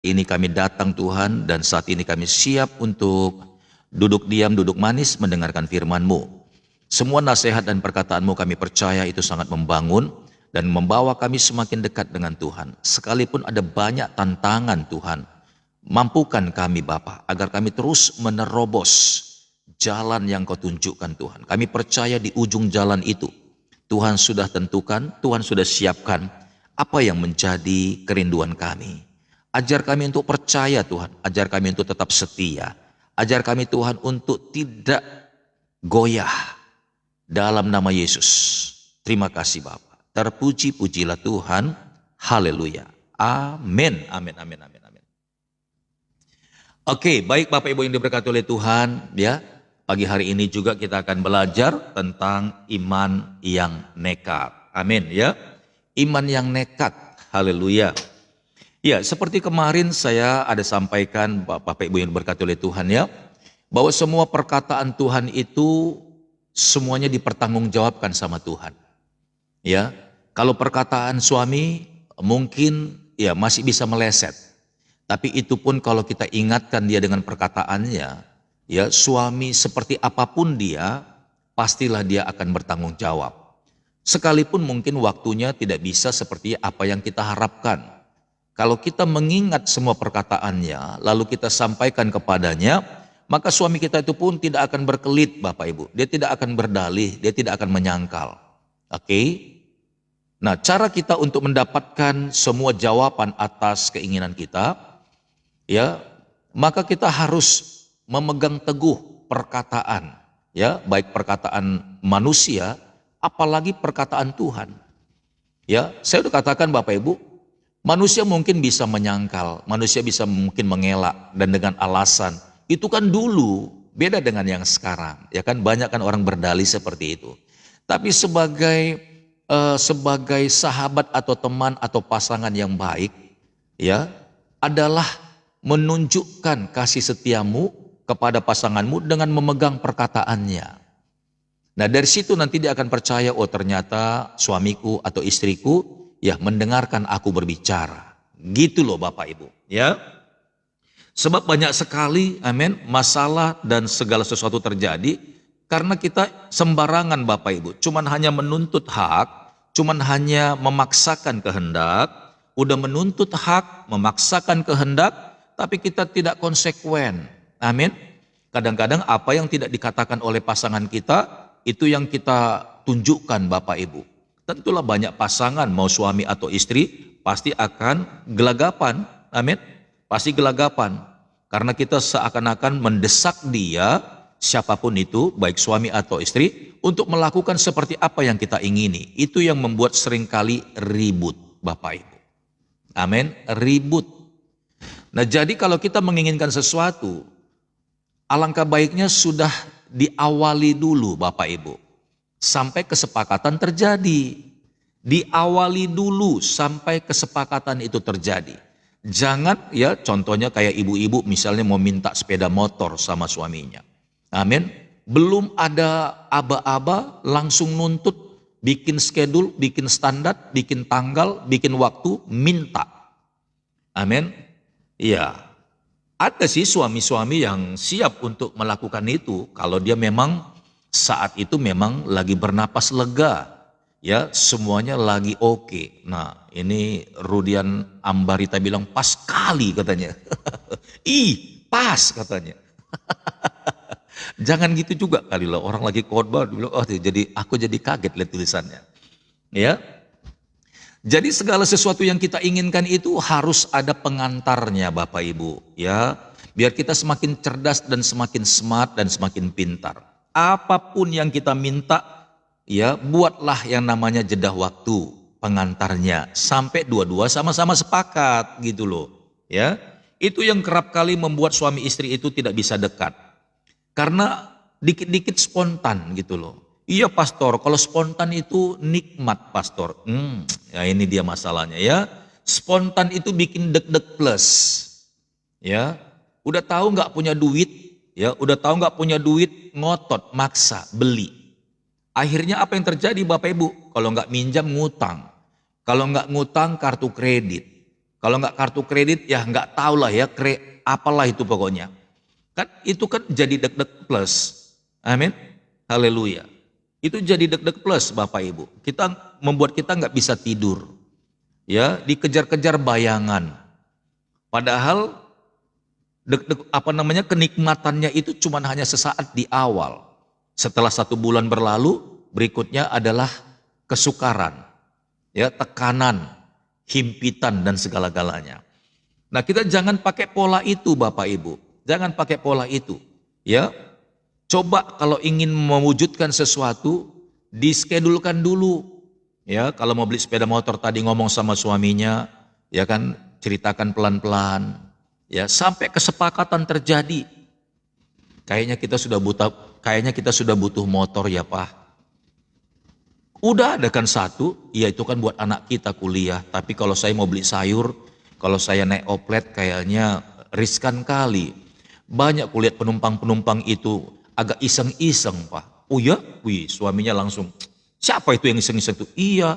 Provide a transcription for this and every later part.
Ini kami datang Tuhan, dan saat ini kami siap untuk duduk diam, duduk manis mendengarkan firman-Mu. Semua nasihat dan perkataan-Mu kami percaya itu sangat membangun dan membawa kami semakin dekat dengan Tuhan. Sekalipun ada banyak tantangan Tuhan, mampukan kami Bapa agar kami terus menerobos jalan yang Kau tunjukkan Tuhan. Kami percaya di ujung jalan itu Tuhan sudah tentukan, Tuhan sudah siapkan apa yang menjadi kerinduan kami. Ajar kami untuk percaya Tuhan, ajar kami untuk tetap setia, ajar kami Tuhan untuk tidak goyah dalam nama Yesus. Terima kasih Bapa. Terpuji-pujilah Tuhan. Haleluya. Amin. Amin. Amin. Amin. Amin. Oke, baik Bapak Ibu yang diberkati oleh Tuhan, ya. Pagi hari ini juga kita akan belajar tentang iman yang nekat. Amin, ya. Iman yang nekat. Haleluya. Ya, seperti kemarin saya ada sampaikan Bapak Ibu yang diberkati oleh Tuhan, ya, bahwa semua perkataan Tuhan itu semuanya dipertanggungjawabkan sama Tuhan. Ya, kalau perkataan suami mungkin ya masih bisa meleset. Tapi itu pun kalau kita ingatkan dia dengan perkataannya, ya, suami seperti apapun dia, pastilah dia akan bertanggung jawab. Sekalipun mungkin waktunya tidak bisa seperti apa yang kita harapkan. Kalau kita mengingat semua perkataannya, lalu kita sampaikan kepadanya, maka suami kita itu pun tidak akan berkelit Bapak Ibu. Dia tidak akan berdalih, dia tidak akan menyangkal. Oke? Nah, cara kita untuk mendapatkan semua jawaban atas keinginan kita, ya, maka kita harus memegang teguh perkataan, ya, baik perkataan manusia, apalagi perkataan Tuhan. Ya, saya sudah katakan Bapak Ibu, manusia mungkin bisa menyangkal, manusia bisa mungkin mengelak dan dengan alasan. Itu kan dulu, beda dengan yang sekarang. Ya kan, banyak kan orang berdalih seperti itu. Tapi sebagai sahabat atau teman atau pasangan yang baik, ya, adalah menunjukkan kasih setiamu kepada pasanganmu dengan memegang perkataannya. Nah, dari situ nanti dia akan percaya, oh ternyata suamiku atau istriku ya mendengarkan aku berbicara. Gitu loh Bapak Ibu, ya. Sebab banyak sekali, amin, masalah dan segala sesuatu terjadi karena kita sembarangan Bapak Ibu. Cuman hanya menuntut hak, cuman hanya memaksakan kehendak, udah menuntut hak, memaksakan kehendak, tapi kita tidak konsekuen. Amin. Kadang-kadang apa yang tidak dikatakan oleh pasangan kita, itu yang kita tunjukkan Bapak Ibu. Tentulah banyak pasangan, mau suami atau istri, pasti akan gelagapan. Amin. Pasti gelagapan. Karena kita seakan-akan mendesak dia, siapapun itu, baik suami atau istri, untuk melakukan seperti apa yang kita ingini. Itu yang membuat seringkali ribut, Bapak Ibu. Amin. Ribut. Nah, jadi kalau kita menginginkan sesuatu, alangkah baiknya sudah diawali dulu Bapak Ibu. Sampai kesepakatan terjadi. Diawali dulu sampai kesepakatan itu terjadi. Jangan ya, contohnya kayak ibu-ibu misalnya mau minta sepeda motor sama suaminya. Amin. Belum ada aba-aba langsung nuntut, bikin schedule, bikin standar, bikin tanggal, bikin waktu, minta. Amin. Iya. Ada sih suami-suami yang siap untuk melakukan itu kalau dia memang saat itu memang lagi bernapas lega, ya, semuanya lagi oke. Nah, ini Rudian Ambarita bilang pas kali katanya. Ih, pas katanya. Jangan gitu juga kali lah, orang lagi khotbah bilang, oh jadi aku jadi kaget lihat tulisannya. Ya. Jadi segala sesuatu yang kita inginkan itu harus ada pengantarnya Bapak Ibu, ya. Biar kita semakin cerdas dan semakin smart dan semakin pintar. Apapun yang kita minta, ya, buatlah yang namanya jeda waktu pengantarnya sampai dua-dua sama-sama sepakat gitu loh, ya. Itu yang kerap kali membuat suami istri itu tidak bisa dekat. Karena dikit-dikit spontan gitu loh. Iya pastor, kalau spontan itu nikmat pastor. Ya ini dia masalahnya ya. Spontan itu bikin deg-deg plus. Ya, udah tahu nggak punya duit, ya, udah tahu nggak punya duit, ngotot, maksa, beli. Akhirnya apa yang terjadi Bapak Ibu? Kalau nggak minjam ngutang, kalau nggak ngutang kartu kredit. Kalau nggak kartu kredit ya nggak tahu lah ya, apalah itu pokoknya. Kan itu kan jadi deg-deg plus. Amin. Haleluya. Itu jadi deg-deg plus Bapak Ibu. Membuat kita nggak bisa tidur. Ya, dikejar-kejar bayangan. Padahal kenikmatannya itu cuma hanya sesaat di awal. Setelah 1 bulan berlalu, berikutnya adalah kesukaran, ya, tekanan, himpitan dan segala-galanya. Nah, kita jangan pakai pola itu Bapak Ibu. Jangan pakai pola itu, ya. Coba kalau ingin mewujudkan sesuatu, diskedulkan dulu. Ya, kalau mau beli sepeda motor tadi ngomong sama suaminya, ya kan, ceritakan pelan-pelan, ya, sampai kesepakatan terjadi. Kayaknya kita sudah butuh motor ya Pak. Udah ada kan satu, ya itu kan buat anak kita kuliah. Tapi kalau saya mau beli sayur, kalau saya naik oplet kayaknya riskan kali. Banyak kulihat penumpang-penumpang itu agak iseng-iseng Pak. Oh ya, wih, suaminya langsung, siapa itu yang iseng-iseng itu? Iya,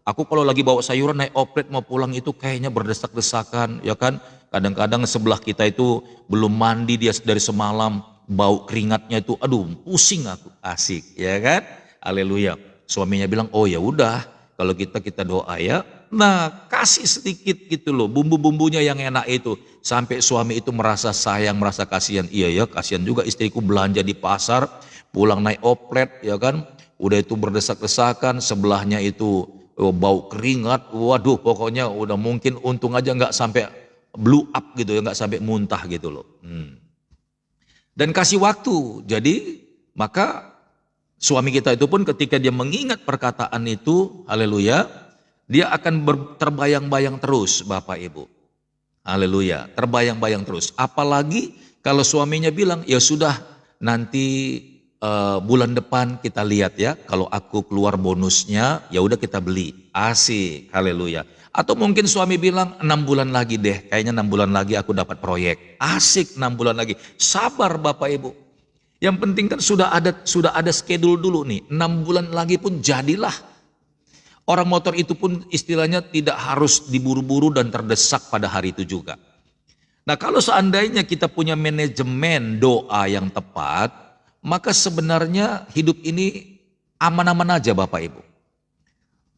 aku kalau lagi bawa sayuran naik oplet mau pulang itu kayaknya berdesak-desakan, ya kan? Kadang-kadang sebelah kita itu belum mandi dia dari semalam, bau keringatnya itu, aduh pusing aku, asik, ya kan? Haleluya. Suaminya bilang, oh ya udah, kalau kita doa ya. Nah, kasih sedikit gitu loh, bumbu-bumbunya yang enak itu. Sampai suami itu merasa sayang, merasa kasihan. Iya ya, kasihan juga istriku belanja di pasar, pulang naik oplet, ya kan. Udah itu berdesak-desakan, sebelahnya itu bau keringat. Waduh, pokoknya udah mungkin untung aja nggak sampai blow up gitu ya, nggak sampai muntah gitu loh. Dan kasih waktu. Jadi maka suami kita itu pun ketika dia mengingat perkataan itu, haleluya, dia akan terbayang-bayang terus Bapak Ibu. Haleluya, terbayang-bayang terus. Apalagi kalau suaminya bilang, ya sudah nanti bulan depan kita lihat ya, kalau aku keluar bonusnya, ya udah kita beli. Asik, haleluya. Atau mungkin suami bilang 6 bulan lagi deh, kayaknya 6 bulan lagi aku dapat proyek. Asik, 6 bulan lagi. Sabar Bapak Ibu. Yang penting kan sudah ada schedule dulu nih. 6 bulan lagi pun jadilah. Orang motor itu pun istilahnya tidak harus diburu-buru dan terdesak pada hari itu juga. Nah, kalau seandainya kita punya manajemen doa yang tepat, maka sebenarnya hidup ini aman-aman aja Bapak Ibu.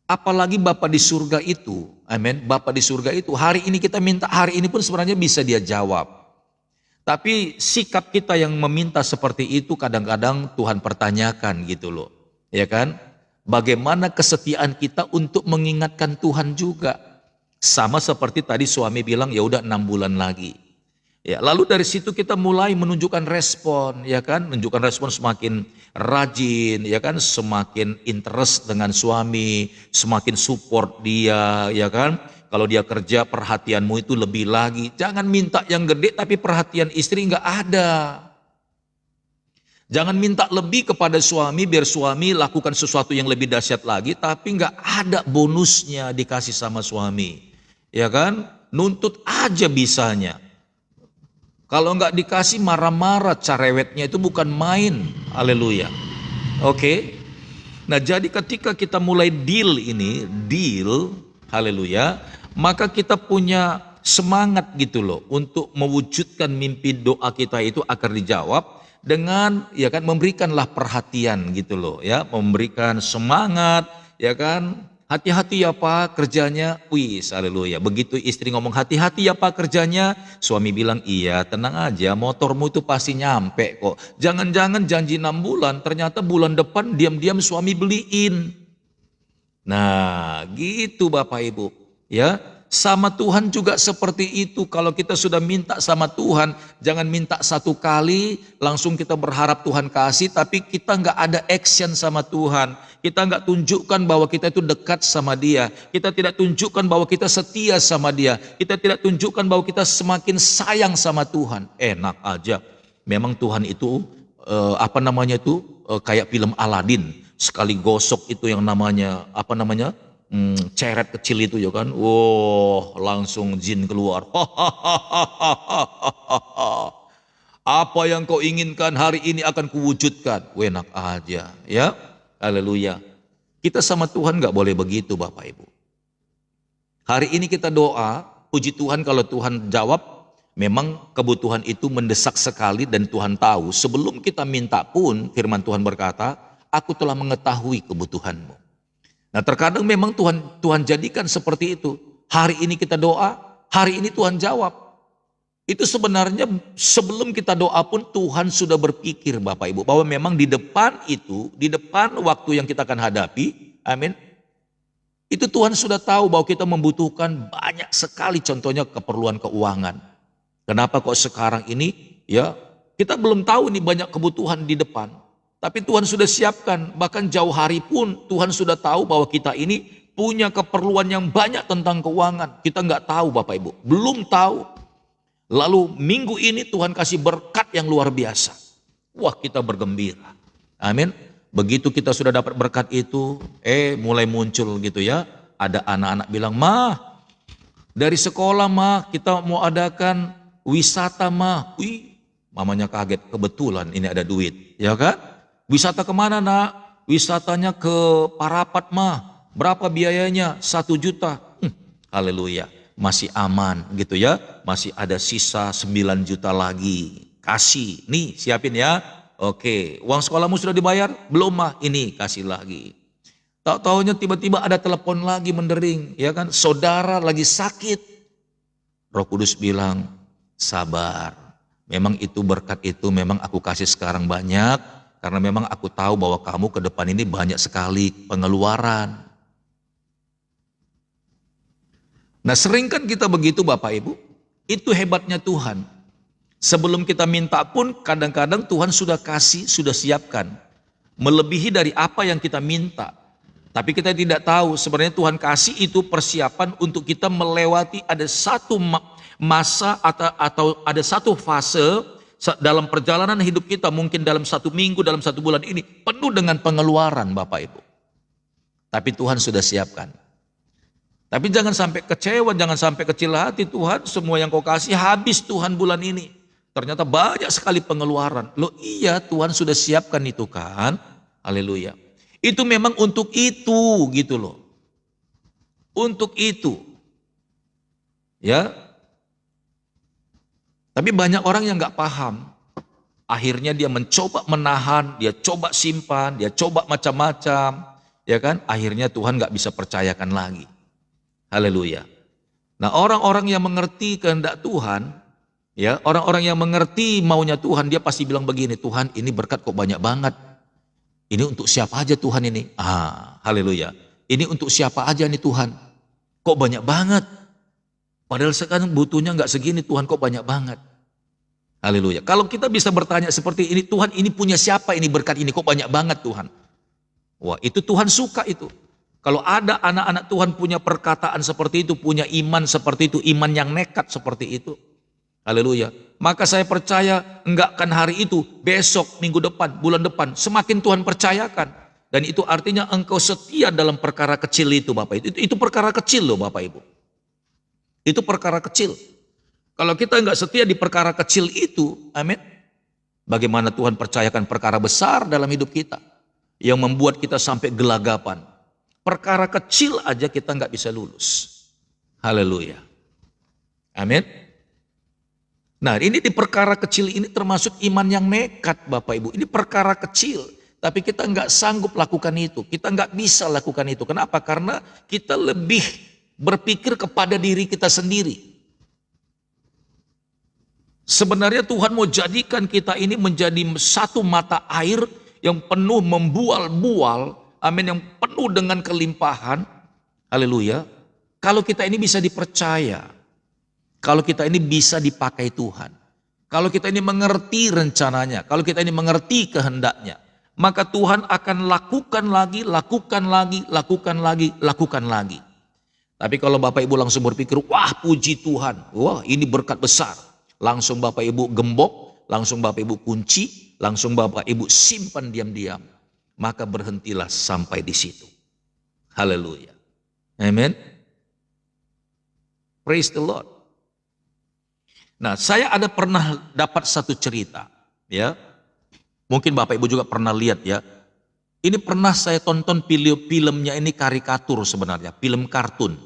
Apalagi Bapak di surga itu, amin. Bapak di surga itu, hari ini kita minta, hari ini pun sebenarnya bisa dia jawab. Tapi sikap kita yang meminta seperti itu kadang-kadang Tuhan pertanyakan gitu loh. Ya kan? Bagaimana kesetiaan kita untuk mengingatkan Tuhan juga. Sama seperti tadi suami bilang ya udah 6 bulan lagi. Ya, lalu dari situ kita mulai menunjukkan respon, ya kan? Menunjukkan respon semakin rajin, ya kan? Semakin interest dengan suami, semakin support dia, ya kan? Kalau dia kerja perhatianmu itu lebih lagi. Jangan minta yang gede tapi perhatian istri nggak ada. Jangan minta lebih kepada suami biar suami lakukan sesuatu yang lebih dahsyat lagi. Tapi nggak ada bonusnya dikasih sama suami. Ya kan? Nuntut aja bisanya. Kalau nggak dikasih marah-marah, carewetnya itu bukan main. Haleluya. Oke. Nah jadi ketika kita mulai deal, haleluya. Maka kita punya semangat gitu loh untuk mewujudkan mimpi doa kita itu akan dijawab dengan ya kan memberikanlah perhatian gitu loh ya, memberikan semangat ya kan. Hati-hati ya Pak kerjanya, wih haleluya. Begitu istri ngomong hati-hati ya Pak kerjanya, suami bilang iya tenang aja motormu itu pasti nyampe kok. Jangan-jangan janji 6 bulan ternyata bulan depan diam-diam suami beliin. Nah gitu Bapak Ibu. Ya, sama Tuhan juga seperti itu. Kalau kita sudah minta sama Tuhan, jangan minta satu kali langsung kita berharap Tuhan kasih, tapi kita nggak ada action sama Tuhan. Kita nggak tunjukkan bahwa kita itu dekat sama Dia. Kita tidak tunjukkan bahwa kita setia sama Dia. Kita tidak tunjukkan bahwa kita semakin sayang sama Tuhan. Enak aja. Memang Tuhan itu kayak film Aladin. Sekali gosok itu yang namanya ceret kecil itu ya kan, langsung jin keluar. Apa yang kau inginkan hari ini akan kuwujudkan. Enak aja ya, haleluya. Kita sama Tuhan nggak boleh begitu Bapak Ibu. Hari ini kita doa, puji Tuhan kalau Tuhan jawab, memang kebutuhan itu mendesak sekali dan Tuhan tahu. Sebelum kita minta pun firman Tuhan berkata, aku telah mengetahui kebutuhanmu. Nah terkadang memang Tuhan jadikan seperti itu. Hari ini kita doa, hari ini Tuhan jawab. Itu sebenarnya sebelum kita doa pun Tuhan sudah berpikir Bapak Ibu, bahwa memang di depan itu, di depan waktu yang kita akan hadapi, amin. Itu Tuhan sudah tahu bahwa kita membutuhkan banyak sekali, contohnya keperluan keuangan. Kenapa kok sekarang ini ya kita belum tahu nih banyak kebutuhan di depan. Tapi Tuhan sudah siapkan, bahkan jauh hari pun Tuhan sudah tahu bahwa kita ini punya keperluan yang banyak tentang keuangan. Kita nggak tahu Bapak Ibu, belum tahu. Lalu minggu ini Tuhan kasih berkat yang luar biasa. Wah kita bergembira. Amin. Begitu kita sudah dapat berkat itu, mulai muncul gitu ya. Ada anak-anak bilang, "Mah, dari sekolah mah kita mau adakan wisata mah." Wih, mamanya kaget, kebetulan ini ada duit. Ya kan? Wisata kemana nak? Wisatanya ke Parapat mah. Berapa biayanya? 1 juta. Haleluya. Masih aman gitu ya, masih ada sisa 9 juta lagi, kasih, nih siapin ya, oke, uang sekolahmu sudah dibayar? Belum mah, ini kasih lagi. Tahu-taunya tiba-tiba ada telepon lagi mendering, ya kan, saudara lagi sakit. Roh Kudus bilang, sabar, memang itu berkat itu memang aku kasih sekarang banyak, karena memang aku tahu bahwa kamu ke depan ini banyak sekali pengeluaran. Nah sering kan kita begitu Bapak Ibu, itu hebatnya Tuhan. Sebelum kita minta pun kadang-kadang Tuhan sudah kasih, sudah siapkan. Melebihi dari apa yang kita minta. Tapi kita tidak tahu sebenarnya Tuhan kasih itu persiapan untuk kita melewati ada satu masa atau ada satu fase dalam perjalanan hidup kita. Mungkin dalam 1 minggu, dalam 1 bulan ini penuh dengan pengeluaran Bapak Ibu. Tapi Tuhan sudah siapkan. Tapi jangan sampai kecewa, jangan sampai kecil hati. Tuhan semua yang kau kasih habis Tuhan bulan ini. Ternyata banyak sekali pengeluaran. Loh iya Tuhan sudah siapkan itu kan. Haleluya. Itu memang untuk itu gitu loh. Untuk itu. Ya. Tapi banyak orang yang gak paham. Akhirnya dia mencoba menahan, dia coba simpan, dia coba macam-macam. Ya kan. Akhirnya Tuhan gak bisa percayakan lagi. Haleluya. Nah orang-orang yang mengerti kehendak Tuhan, ya orang-orang yang mengerti maunya Tuhan, dia pasti bilang begini, Tuhan ini berkat kok banyak banget. Ini untuk siapa aja Tuhan ini? Haleluya. Ini untuk siapa aja nih Tuhan? Kok banyak banget? Padahal sekarang butuhnya nggak segini, Tuhan kok banyak banget. Haleluya. Kalau kita bisa bertanya seperti ini, Tuhan ini punya siapa ini berkat ini? Kok banyak banget Tuhan? Wah itu Tuhan suka itu. Kalau ada anak-anak Tuhan punya perkataan seperti itu, punya iman seperti itu, iman yang nekat seperti itu. Haleluya. Maka saya percaya enggak kan hari itu, besok, minggu depan, bulan depan, semakin Tuhan percayakan. Dan itu artinya engkau setia dalam perkara kecil itu Bapak. Itu perkara kecil loh Bapak Ibu. Itu perkara kecil. Kalau kita enggak setia di perkara kecil itu, amin. Bagaimana Tuhan percayakan perkara besar dalam hidup kita. Yang membuat kita sampai gelagapan. Perkara kecil aja kita nggak bisa lulus. Haleluya. Amin. Nah ini di perkara kecil ini termasuk iman yang nekat Bapak Ibu. Ini perkara kecil. Tapi kita nggak sanggup lakukan itu. Kita nggak bisa lakukan itu. Kenapa? Karena kita lebih berpikir kepada diri kita sendiri. Sebenarnya Tuhan mau jadikan kita ini menjadi satu mata air yang penuh membual-bual. Amin, yang penuh dengan kelimpahan. Haleluya. Kalau kita ini bisa dipercaya. Kalau kita ini bisa dipakai Tuhan. Kalau kita ini mengerti rencananya. Kalau kita ini mengerti kehendaknya. Maka Tuhan akan lakukan lagi, lakukan lagi, lakukan lagi, lakukan lagi. Tapi kalau Bapak Ibu langsung berpikir, wah puji Tuhan. Wah ini berkat besar. Langsung Bapak Ibu gembok. Langsung Bapak Ibu kunci. Langsung Bapak Ibu simpan diam-diam. Maka berhentilah sampai di situ. Haleluya. Amen. Praise the Lord. Nah, saya ada pernah dapat satu cerita, ya. Mungkin Bapak Ibu juga pernah lihat ya. Ini pernah saya tonton filmnya ini karikatur sebenarnya, film kartun.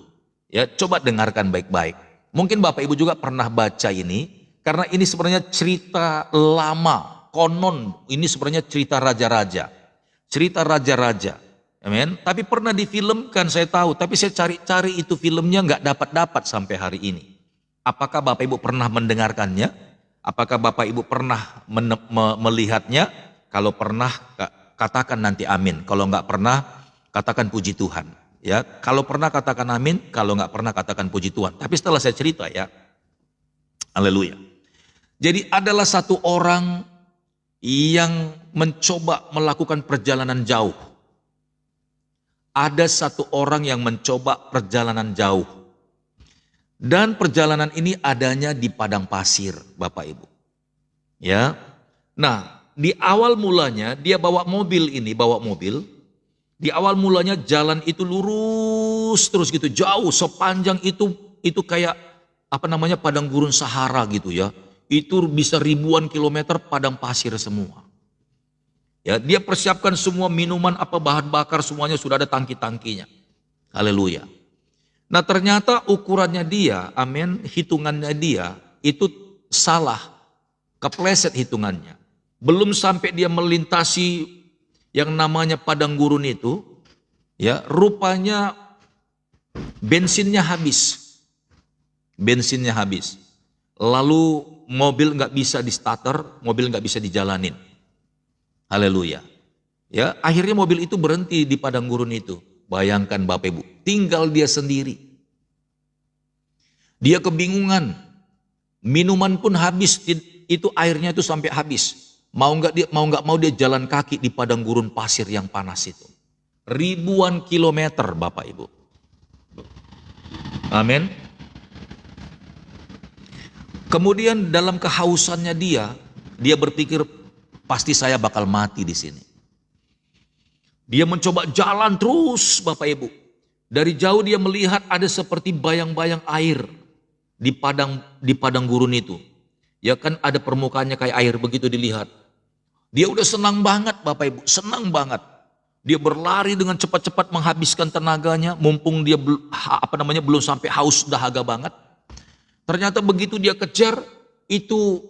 Ya, coba dengarkan baik-baik. Mungkin Bapak Ibu juga pernah baca ini, karena ini sebenarnya cerita lama, konon ini sebenarnya cerita raja-raja. Cerita raja-raja, amin. Tapi pernah difilmkan saya tahu, tapi saya cari-cari itu filmnya nggak dapat sampai hari ini. Apakah Bapak Ibu pernah mendengarkannya? Apakah Bapak Ibu pernah melihatnya? Kalau pernah, katakan nanti amin. Kalau nggak pernah, katakan puji Tuhan. Ya, kalau pernah katakan amin, kalau nggak pernah katakan puji Tuhan. Tapi setelah saya cerita ya, haleluya. Jadi adalah satu orang yang mencoba melakukan perjalanan jauh. Ada satu orang yang mencoba perjalanan jauh. Dan perjalanan ini adanya di padang pasir, Bapak Ibu. Ya. Nah, di awal mulanya dia bawa mobil. Di awal mulanya jalan itu lurus terus gitu, jauh sepanjang itu kayak padang gurun Sahara gitu ya. Itu bisa ribuan kilometer padang pasir semua. Ya, dia persiapkan semua minuman bahan bakar semuanya sudah ada tangki-tangkinya. Haleluya. Nah, ternyata ukurannya dia, amin, hitungannya dia itu salah, kepleset hitungannya. Belum sampai dia melintasi yang namanya padang gurun itu, ya, rupanya bensinnya habis. Bensinnya habis. Lalu mobil nggak bisa di starter, mobil nggak bisa dijalanin. Haleluya. Ya, akhirnya mobil itu berhenti di padang gurun itu. Bayangkan Bapak Ibu, tinggal dia sendiri. Dia kebingungan. Minuman pun habis, itu airnya itu sampai habis. Mau nggak mau dia jalan kaki di padang gurun pasir yang panas itu. Ribuan kilometer Bapak Ibu. Amin. Kemudian dalam kehausannya dia berpikir pasti saya bakal mati di sini. Dia mencoba jalan terus Bapak Ibu. Dari jauh dia melihat ada seperti bayang-bayang air di padang gurun itu. Ya kan ada permukaannya kayak air begitu dilihat. Dia udah senang banget Bapak Ibu, senang banget. Dia berlari dengan cepat-cepat menghabiskan tenaganya, mumpung dia belum sampai haus dahaga banget. Ternyata begitu dia kejar, itu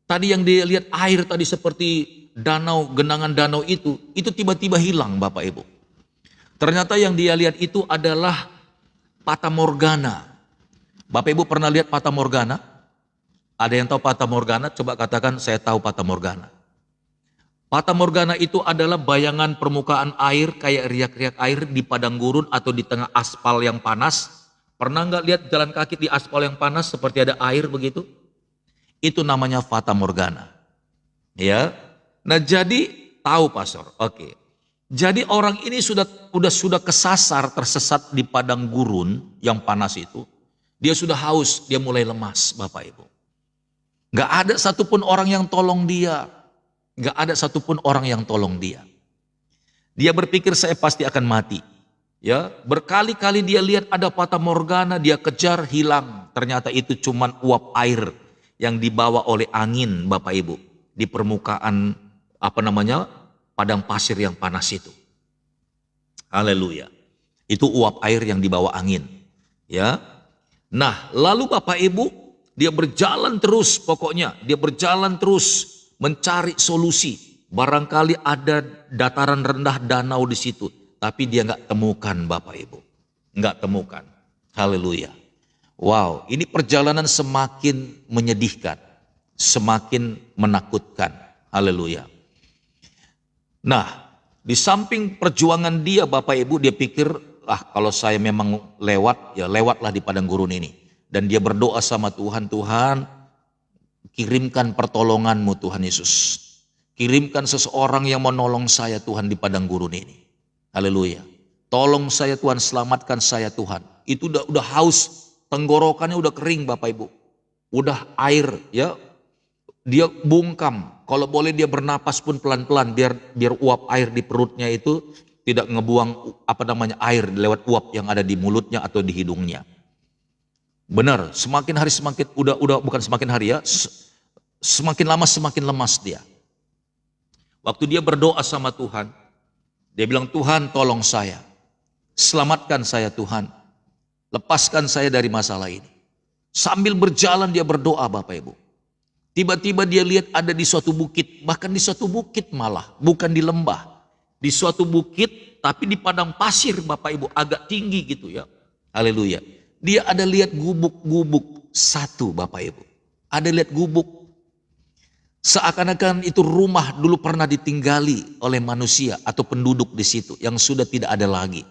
tadi yang dia lihat air tadi seperti danau, genangan danau itu tiba-tiba hilang Bapak Ibu. Ternyata yang dia lihat itu adalah Fata Morgana. Bapak Ibu pernah lihat Fata Morgana? Ada yang tahu Fata Morgana? Coba katakan saya tahu Fata Morgana. Fata Morgana itu adalah bayangan permukaan air kayak riak-riak air di padang gurun atau di tengah aspal yang panas. Pernah nggak lihat jalan kaki di aspal yang panas seperti ada air begitu? Itu namanya Fata Morgana. Ya. Nah, jadi tahu Pastor. Oke. Jadi orang ini sudah kesasar, tersesat di padang gurun yang panas itu. Dia sudah haus, dia mulai lemas Bapak Ibu. Nggak ada satupun orang yang tolong dia. Nggak ada satupun orang yang tolong dia. Dia berpikir saya pasti akan mati. Ya, berkali-kali dia lihat ada Fata Morgana, dia kejar, hilang. Ternyata itu cuman uap air yang dibawa oleh angin Bapak Ibu di permukaan padang pasir yang panas itu. Haleluya. Itu uap air yang dibawa angin. Ya. Nah, lalu Bapak Ibu, dia berjalan terus pokoknya, dia berjalan terus mencari solusi. Barangkali ada dataran rendah danau di situ, tapi dia nggak temukan Bapak Ibu. Nggak temukan. Haleluya. Wow, ini perjalanan semakin menyedihkan, semakin menakutkan. Haleluya. Nah, di samping perjuangan dia Bapak Ibu, dia pikir, kalau saya memang lewat, ya lewatlah di padang gurun ini. Dan dia berdoa sama Tuhan, Tuhan kirimkan pertolongan-Mu Tuhan Yesus. Kirimkan seseorang yang menolong saya Tuhan di padang gurun ini. Haleluya. Tolong saya Tuhan, selamatkan saya Tuhan. Itu udah haus, tenggorokannya udah kering Bapak Ibu. Udah air ya. Dia bungkam. Kalau boleh dia bernapas pun pelan-pelan biar uap air di perutnya itu tidak ngebuang air lewat uap yang ada di mulutnya atau di hidungnya. Benar, semakin hari semakin bukan semakin hari ya, semakin lama semakin lemas dia. Waktu dia berdoa sama Tuhan, dia bilang, Tuhan tolong saya, selamatkan saya Tuhan, lepaskan saya dari masalah ini. Sambil berjalan dia berdoa Bapak Ibu. Tiba-tiba dia lihat ada di suatu bukit, bahkan di suatu bukit malah, bukan di lembah. Di suatu bukit, tapi di padang pasir Bapak Ibu, agak tinggi gitu ya. Haleluya. Dia ada lihat gubuk-gubuk satu Bapak Ibu. Ada lihat gubuk. Seakan-akan itu rumah dulu pernah ditinggali oleh manusia atau penduduk di situ yang sudah tidak ada lagi.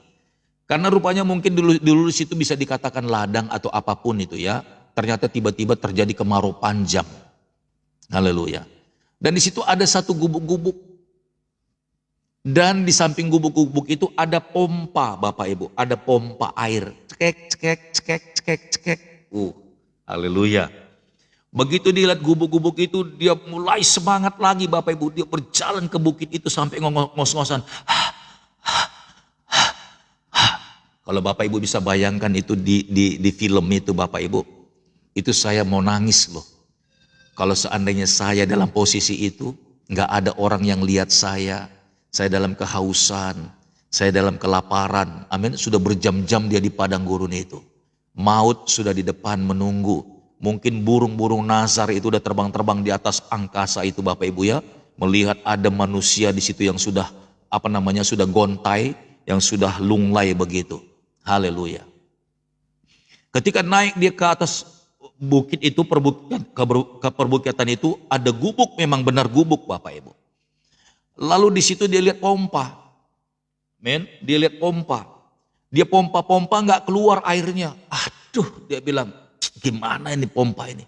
Karena rupanya mungkin dulu di situ bisa dikatakan ladang atau apapun itu ya. Ternyata tiba-tiba terjadi kemarau panjang. Haleluya. Dan di situ ada satu gubuk-gubuk. Dan di samping gubuk-gubuk itu ada pompa Bapak Ibu. Ada pompa air. Cekek, cekek, cekek, cekek, cekek. Haleluya. Begitu dilihat gubuk-gubuk itu, dia mulai semangat lagi Bapak Ibu. Dia berjalan ke bukit itu sampai ngos-ngosan. Kalau Bapak Ibu bisa bayangkan itu di film itu Bapak Ibu. Itu saya mau nangis loh. Kalau seandainya saya dalam posisi itu, nggak ada orang yang lihat saya dalam kehausan, saya dalam kelaparan, amin, sudah berjam-jam dia di padang gurun itu. Maut sudah di depan menunggu, mungkin burung-burung nazar itu udah terbang-terbang di atas angkasa itu Bapak Ibu ya, melihat ada manusia di situ yang sudah, sudah gontai, yang sudah lunglai begitu. Haleluya. Ketika naik dia ke atas bukit itu, perbukitan itu ada gubuk, memang benar gubuk Bapak Ibu. Lalu di situ dia lihat pompa. Dia lihat pompa. Dia pompa-pompa nggak keluar airnya. Aduh, dia bilang, gimana ini pompa ini?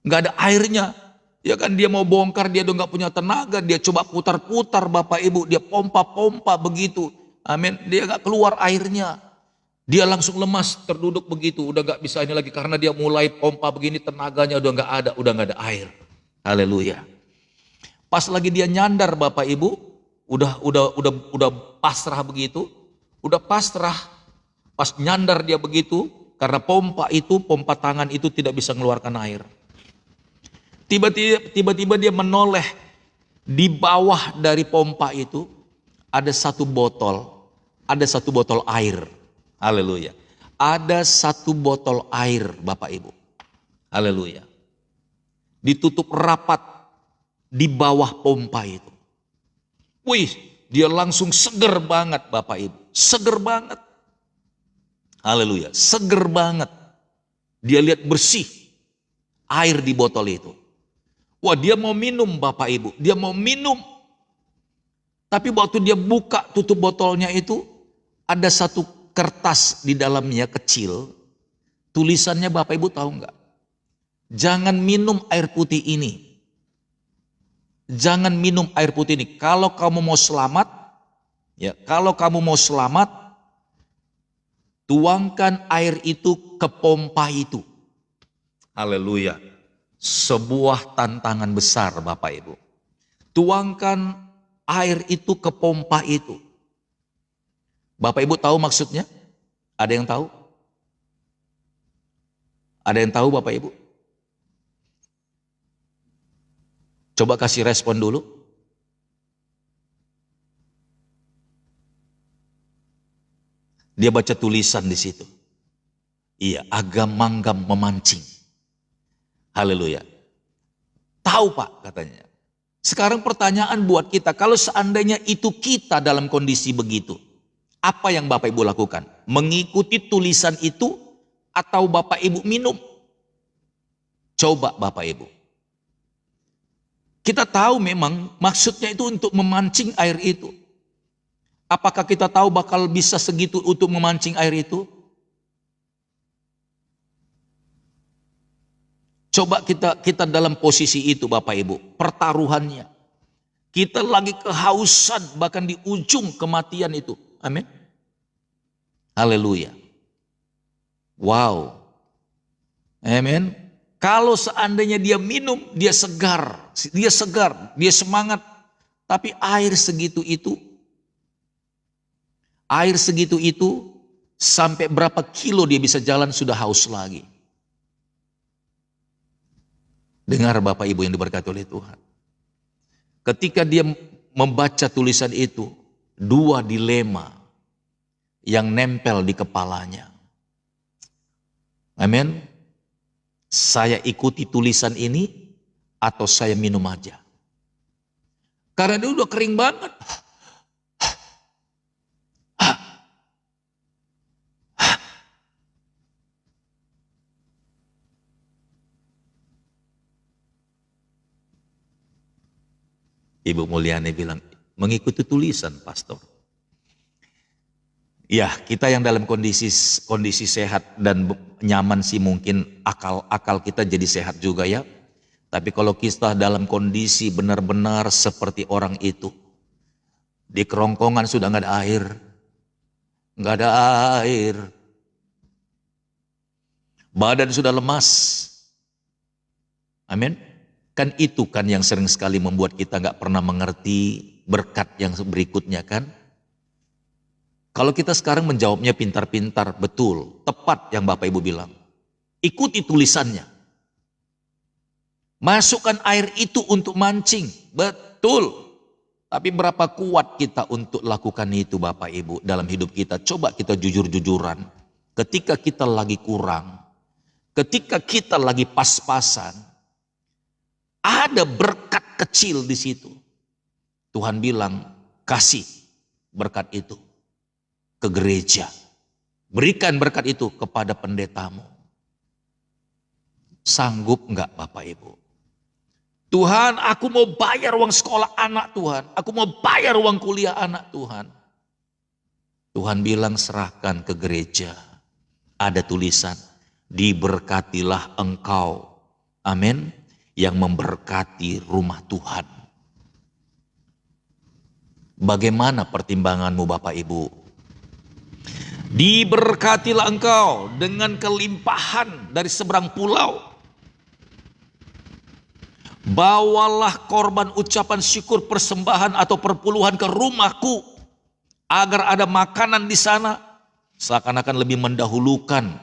Nggak ada airnya. Ya kan dia mau bongkar, dia udah nggak punya tenaga. Dia coba putar-putar Bapak Ibu. Dia pompa-pompa begitu. Amin. Dia nggak keluar airnya. Dia langsung lemas, terduduk begitu, udah gak bisa ini lagi karena dia mulai pompa begini, tenaganya udah gak ada air. Haleluya. Pas lagi dia nyandar Bapak Ibu, udah pasrah begitu, udah pasrah. Pas nyandar dia begitu, karena pompa tangan itu tidak bisa mengeluarkan air. Tiba-tiba dia menoleh di bawah dari pompa itu ada satu botol air. Haleluya. Ada satu botol air Bapak Ibu. Haleluya. Ditutup rapat di bawah pompa itu. Wih, dia langsung seger banget Bapak Ibu. Seger banget. Haleluya. Seger banget. Dia lihat bersih air di botol itu. Wah, dia mau minum Bapak Ibu. Dia mau minum. Tapi waktu dia buka tutup botolnya itu, ada satu kertas di dalamnya kecil, tulisannya Bapak Ibu tahu nggak? Jangan minum air putih ini. Jangan minum air putih ini. Kalau kamu mau selamat, tuangkan air itu ke pompa itu. Haleluya. Sebuah tantangan besar Bapak Ibu. Tuangkan air itu ke pompa itu. Bapak Ibu tahu maksudnya? Ada yang tahu? Ada yang tahu Bapak Ibu? Coba kasih respon dulu. Dia baca tulisan di situ. Iya, agam manggam memancing. Haleluya. Tahu Pak katanya. Sekarang pertanyaan buat kita, kalau seandainya itu kita dalam kondisi begitu, apa yang Bapak Ibu lakukan? Mengikuti tulisan itu atau Bapak Ibu minum? Coba Bapak Ibu. Kita tahu memang maksudnya itu untuk memancing air itu. Apakah kita tahu bakal bisa segitu untuk memancing air itu? Coba kita dalam posisi itu Bapak Ibu, pertaruhannya. Kita lagi kehausan bahkan di ujung kematian itu. Amin. Haleluya. Wow. Amin. Kalau seandainya dia minum, dia segar, dia semangat. Tapi air segitu itu sampai berapa kilo dia bisa jalan sudah haus lagi. Dengar Bapak Ibu yang diberkati oleh Tuhan. Ketika dia membaca tulisan itu, dua dilema yang nempel di kepalanya. Amin. Saya ikuti tulisan ini atau saya minum aja? Karena dia udah kering banget. Ibu Mulyani bilang, mengikuti tulisan, Pastor. Ya, kita yang dalam kondisi sehat dan nyaman sih mungkin akal kita jadi sehat juga ya. Tapi kalau kita dalam kondisi benar-benar seperti orang itu, di kerongkongan sudah nggak ada air, nggak ada air, badan sudah lemas, amin. Kan itu kan yang sering sekali membuat kita nggak pernah mengerti berkat yang berikutnya kan. Kalau kita sekarang menjawabnya pintar-pintar, betul, tepat yang Bapak Ibu bilang. Ikuti tulisannya. Masukkan air itu untuk mancing, betul. Tapi berapa kuat kita untuk lakukan itu Bapak Ibu dalam hidup kita? Coba kita jujur-jujuran. Ketika kita lagi kurang, ketika kita lagi pas-pasan, ada berkat kecil di situ. Tuhan bilang, kasih berkat itu ke gereja. Berikan berkat itu kepada pendetamu. Sanggup enggak Bapak Ibu? Tuhan, aku mau bayar uang sekolah anak Tuhan. Aku mau bayar uang kuliah anak Tuhan. Tuhan bilang serahkan ke gereja. Ada tulisan, diberkatilah engkau. Amin. Yang memberkati rumah Tuhan. Bagaimana pertimbanganmu Bapak Ibu? Diberkatilah engkau dengan kelimpahan dari seberang pulau. Bawalah korban ucapan syukur persembahan atau perpuluhan ke rumahku. Agar ada makanan di sana. Seakan-akan lebih mendahulukan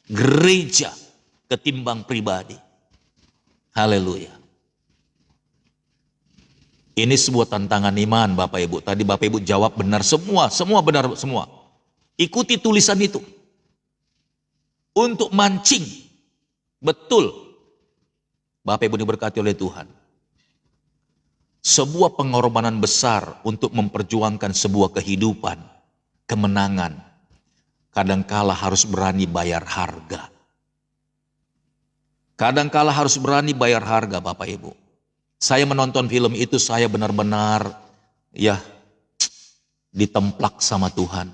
gereja ketimbang pribadi. Haleluya. Ini sebuah tantangan iman Bapak Ibu. Tadi Bapak Ibu jawab benar semua benar semua. Ikuti tulisan itu. Untuk mancing. Betul. Bapak Ibu diberkati oleh Tuhan. Sebuah pengorbanan besar untuk memperjuangkan sebuah kehidupan, kemenangan. Kadangkala harus berani bayar harga. Kadangkala harus berani bayar harga Bapak Ibu. Saya menonton film itu, saya benar-benar ya ditemplak sama Tuhan.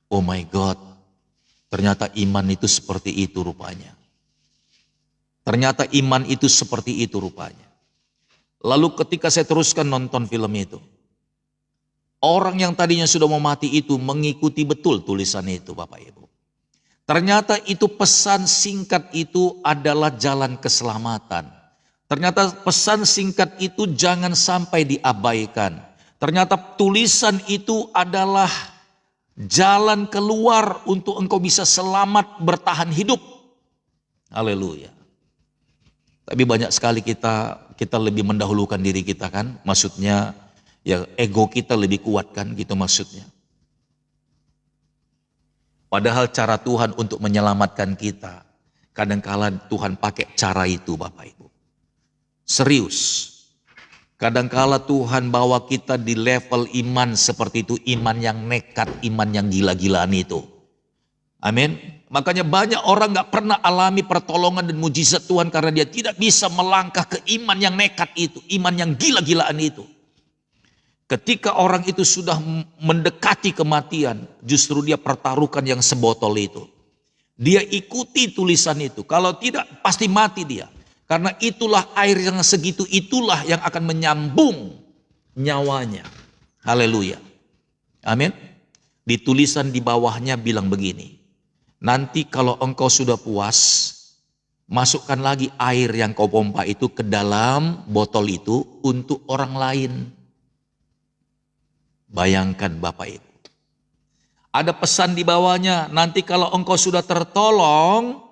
Oh my God, ternyata iman itu seperti itu rupanya. Ternyata iman itu seperti itu rupanya. Lalu ketika saya teruskan nonton film itu, orang yang tadinya sudah mau mati itu mengikuti betul tulisan itu Bapak Ibu. Ternyata itu pesan singkat itu adalah jalan keselamatan. Ternyata pesan singkat itu jangan sampai diabaikan. Ternyata tulisan itu adalah jalan keluar untuk engkau bisa selamat bertahan hidup. Haleluya. Tapi banyak sekali kita lebih mendahulukan diri kita kan. Maksudnya ya ego kita lebih kuat kan gitu maksudnya. Padahal cara Tuhan untuk menyelamatkan kita, kadangkala Tuhan pakai cara itu Bapak Ibu. Serius. Kadangkala Tuhan bawa kita di level iman seperti itu, iman yang nekat, iman yang gila-gilaan itu. Amin. Makanya banyak orang gak pernah alami pertolongan dan mujizat Tuhan karena dia tidak bisa melangkah ke iman yang nekat itu, iman yang gila-gilaan itu. Ketika orang itu sudah mendekati kematian, justru dia pertaruhkan yang sebotol itu. Dia ikuti tulisan itu. Kalau tidak, pasti mati dia. Karena itulah air yang segitu, itulah yang akan menyambung nyawanya. Haleluya. Amin. Di tulisan di bawahnya bilang begini. Nanti kalau engkau sudah puas, masukkan lagi air yang kau pompa itu ke dalam botol itu untuk orang lain. Bayangkan Bapak Ibu. Ada pesan di bawahnya, nanti kalau engkau sudah tertolong,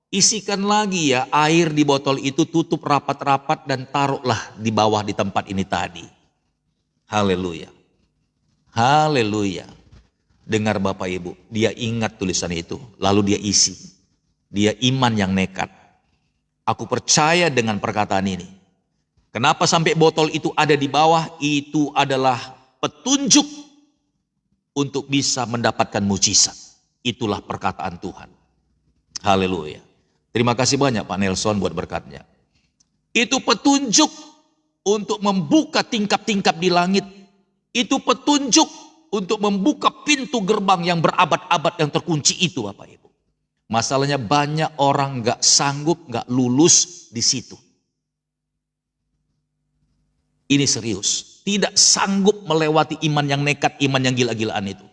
isikan lagi ya air di botol itu, tutup rapat-rapat dan taruhlah di bawah di tempat ini tadi. Haleluya. Haleluya. Dengar Bapak Ibu, dia ingat tulisan itu, lalu dia isi. Dia iman yang nekat. Aku percaya dengan perkataan ini. Kenapa sampai botol itu ada di bawah? Itu adalah petunjuk untuk bisa mendapatkan mujizat. Itulah perkataan Tuhan. Haleluya. Terima kasih banyak Pak Nelson buat berkatnya. Itu petunjuk untuk membuka tingkap-tingkap di langit. Itu petunjuk untuk membuka pintu gerbang yang berabad-abad yang terkunci itu, Bapak Ibu. Masalahnya banyak orang gak sanggup, gak lulus di situ. Ini serius. Tidak sanggup melewati iman yang nekat, iman yang gila-gilaan itu.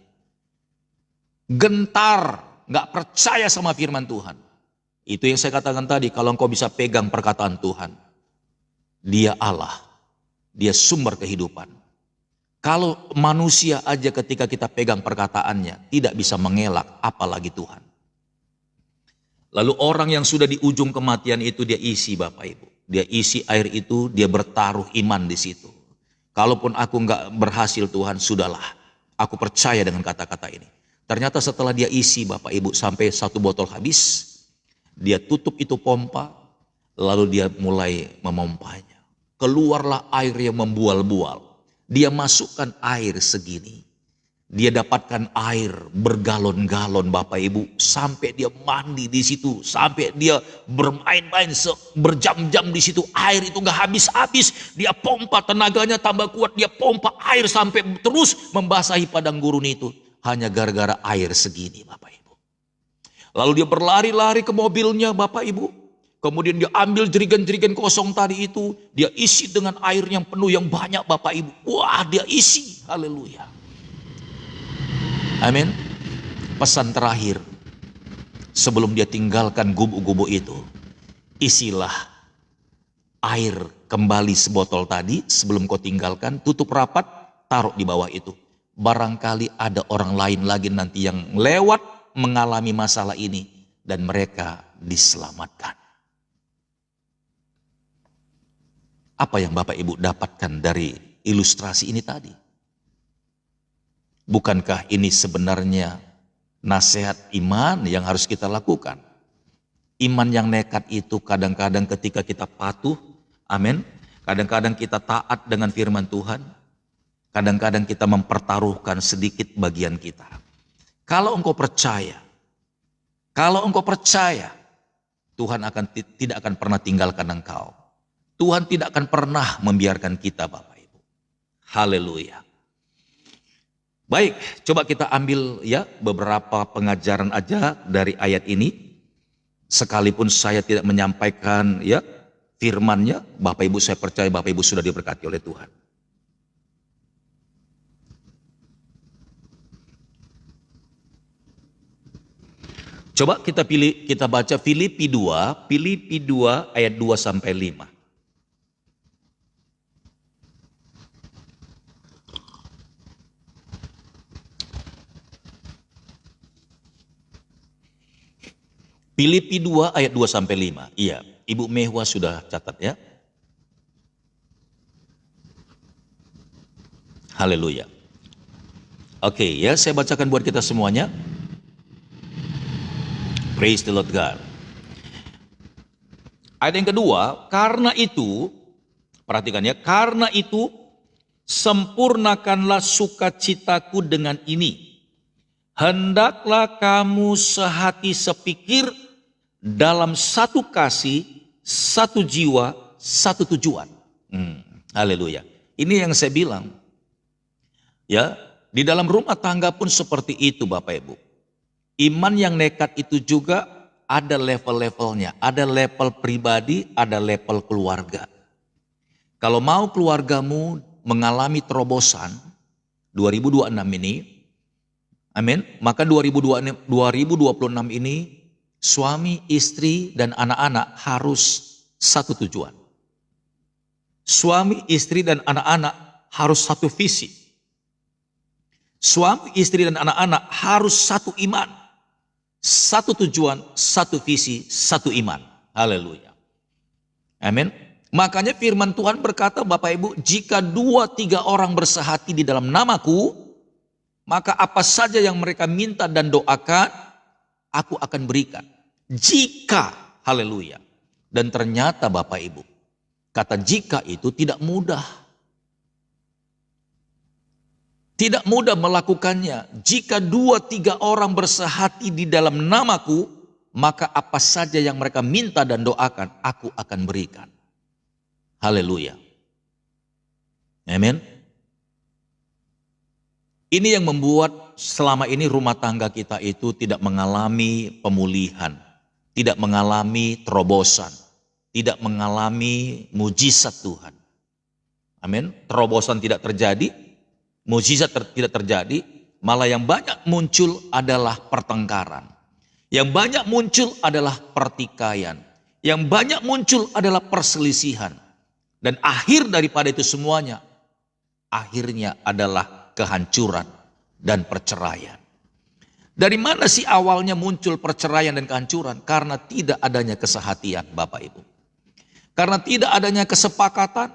Gentar, gak percaya sama firman Tuhan. Itu yang saya katakan tadi, kalau engkau bisa pegang perkataan Tuhan. Dia Allah, dia sumber kehidupan. Kalau manusia aja ketika kita pegang perkataannya, tidak bisa mengelak, apalagi Tuhan. Lalu orang yang sudah di ujung kematian itu dia isi Bapak Ibu. Dia isi air itu, dia bertaruh iman di situ. Kalaupun aku nggak berhasil Tuhan, sudahlah. Aku percaya dengan kata-kata ini. Ternyata setelah dia isi Bapak Ibu sampai 1 botol habis, dia tutup itu pompa, lalu dia mulai memompanya. Keluarlah air yang membual-bual. Dia masukkan air segini. Dia dapatkan air bergalon-galon Bapak Ibu. Sampai dia mandi di situ. Sampai dia bermain-main berjam-jam di situ. Air itu gak habis-habis. Dia pompa, tenaganya tambah kuat. Dia pompa air sampai terus membasahi padang gurun itu. Hanya gara-gara air segini Bapak Ibu. Lalu dia berlari-lari ke mobilnya Bapak Ibu. Kemudian dia ambil jerigen-jerigen kosong tadi itu. Dia isi dengan air yang penuh yang banyak Bapak Ibu. Wah, dia isi. Haleluya. Amin. Pesan terakhir. Sebelum dia tinggalkan gubuk-gubuk itu. Isilah air kembali sebotol tadi. Sebelum kau tinggalkan, tutup rapat, taruh di bawah itu. Barangkali ada orang lain lagi nanti yang lewat mengalami masalah ini. Dan mereka diselamatkan. Apa yang Bapak Ibu dapatkan dari ilustrasi ini tadi? Bukankah ini sebenarnya nasihat iman yang harus kita lakukan? Iman yang nekat itu kadang-kadang ketika kita patuh, amin. Kadang-kadang kita taat dengan firman Tuhan. Kadang-kadang kita mempertaruhkan sedikit bagian kita. Kalau engkau percaya, Tuhan tidak akan pernah tinggalkan engkau. Tuhan tidak akan pernah membiarkan kita Bapak Ibu. Haleluya. Baik, coba kita ambil ya beberapa pengajaran aja dari ayat ini. Sekalipun saya tidak menyampaikan ya firman-Nya, Bapak Ibu saya percaya Bapak Ibu sudah diberkati oleh Tuhan. Coba kita baca Filipi 2 ayat 2 sampai 5. Filipi 2 ayat 2 sampai 5. Iya, Ibu Mehwa sudah catat ya. Haleluya. Oke, ya saya bacakan buat kita semuanya. Praise the Lord God. Ayat yang kedua, karena itu, perhatikan ya, karena itu sempurnakanlah sukacitaku dengan ini. Hendaklah kamu sehati sepikir dalam satu kasih, satu jiwa, satu tujuan. Haleluya. Ini yang saya bilang. Ya, di dalam rumah tangga pun seperti itu Bapak Ibu. Iman yang nekat itu juga ada level-levelnya. Ada level pribadi, ada level keluarga. Kalau mau keluargamu mengalami terobosan 2026 ini, amin, maka 2026 ini suami, istri, dan anak-anak harus satu tujuan. Suami, istri, dan anak-anak harus satu visi. Suami, istri, dan anak-anak harus satu iman. Satu tujuan, satu visi, satu iman. Haleluya. Amin. Makanya firman Tuhan berkata Bapak Ibu, jika 2-3 orang bersehati di dalam namaku, maka apa saja yang mereka minta dan doakan, aku akan berikan. Jika, haleluya. Dan ternyata Bapak Ibu, kata jika itu tidak mudah. Tidak mudah melakukannya. Jika 2-3 orang bersehati di dalam namaku, maka apa saja yang mereka minta dan doakan, aku akan berikan. Haleluya. Amin. Ini yang membuat selama ini rumah tangga kita itu tidak mengalami pemulihan, tidak mengalami terobosan, tidak mengalami mujizat Tuhan. Amin. Terobosan tidak terjadi, mujizat tidak terjadi, malah yang banyak muncul adalah pertengkaran. Yang banyak muncul adalah pertikaian. Yang banyak muncul adalah perselisihan. Dan akhir daripada itu semuanya, akhirnya adalah kehancuran dan perceraian. Dari mana sih awalnya muncul perceraian dan kehancuran? Karena tidak adanya kesehatian, Bapak Ibu. Karena tidak adanya kesepakatan.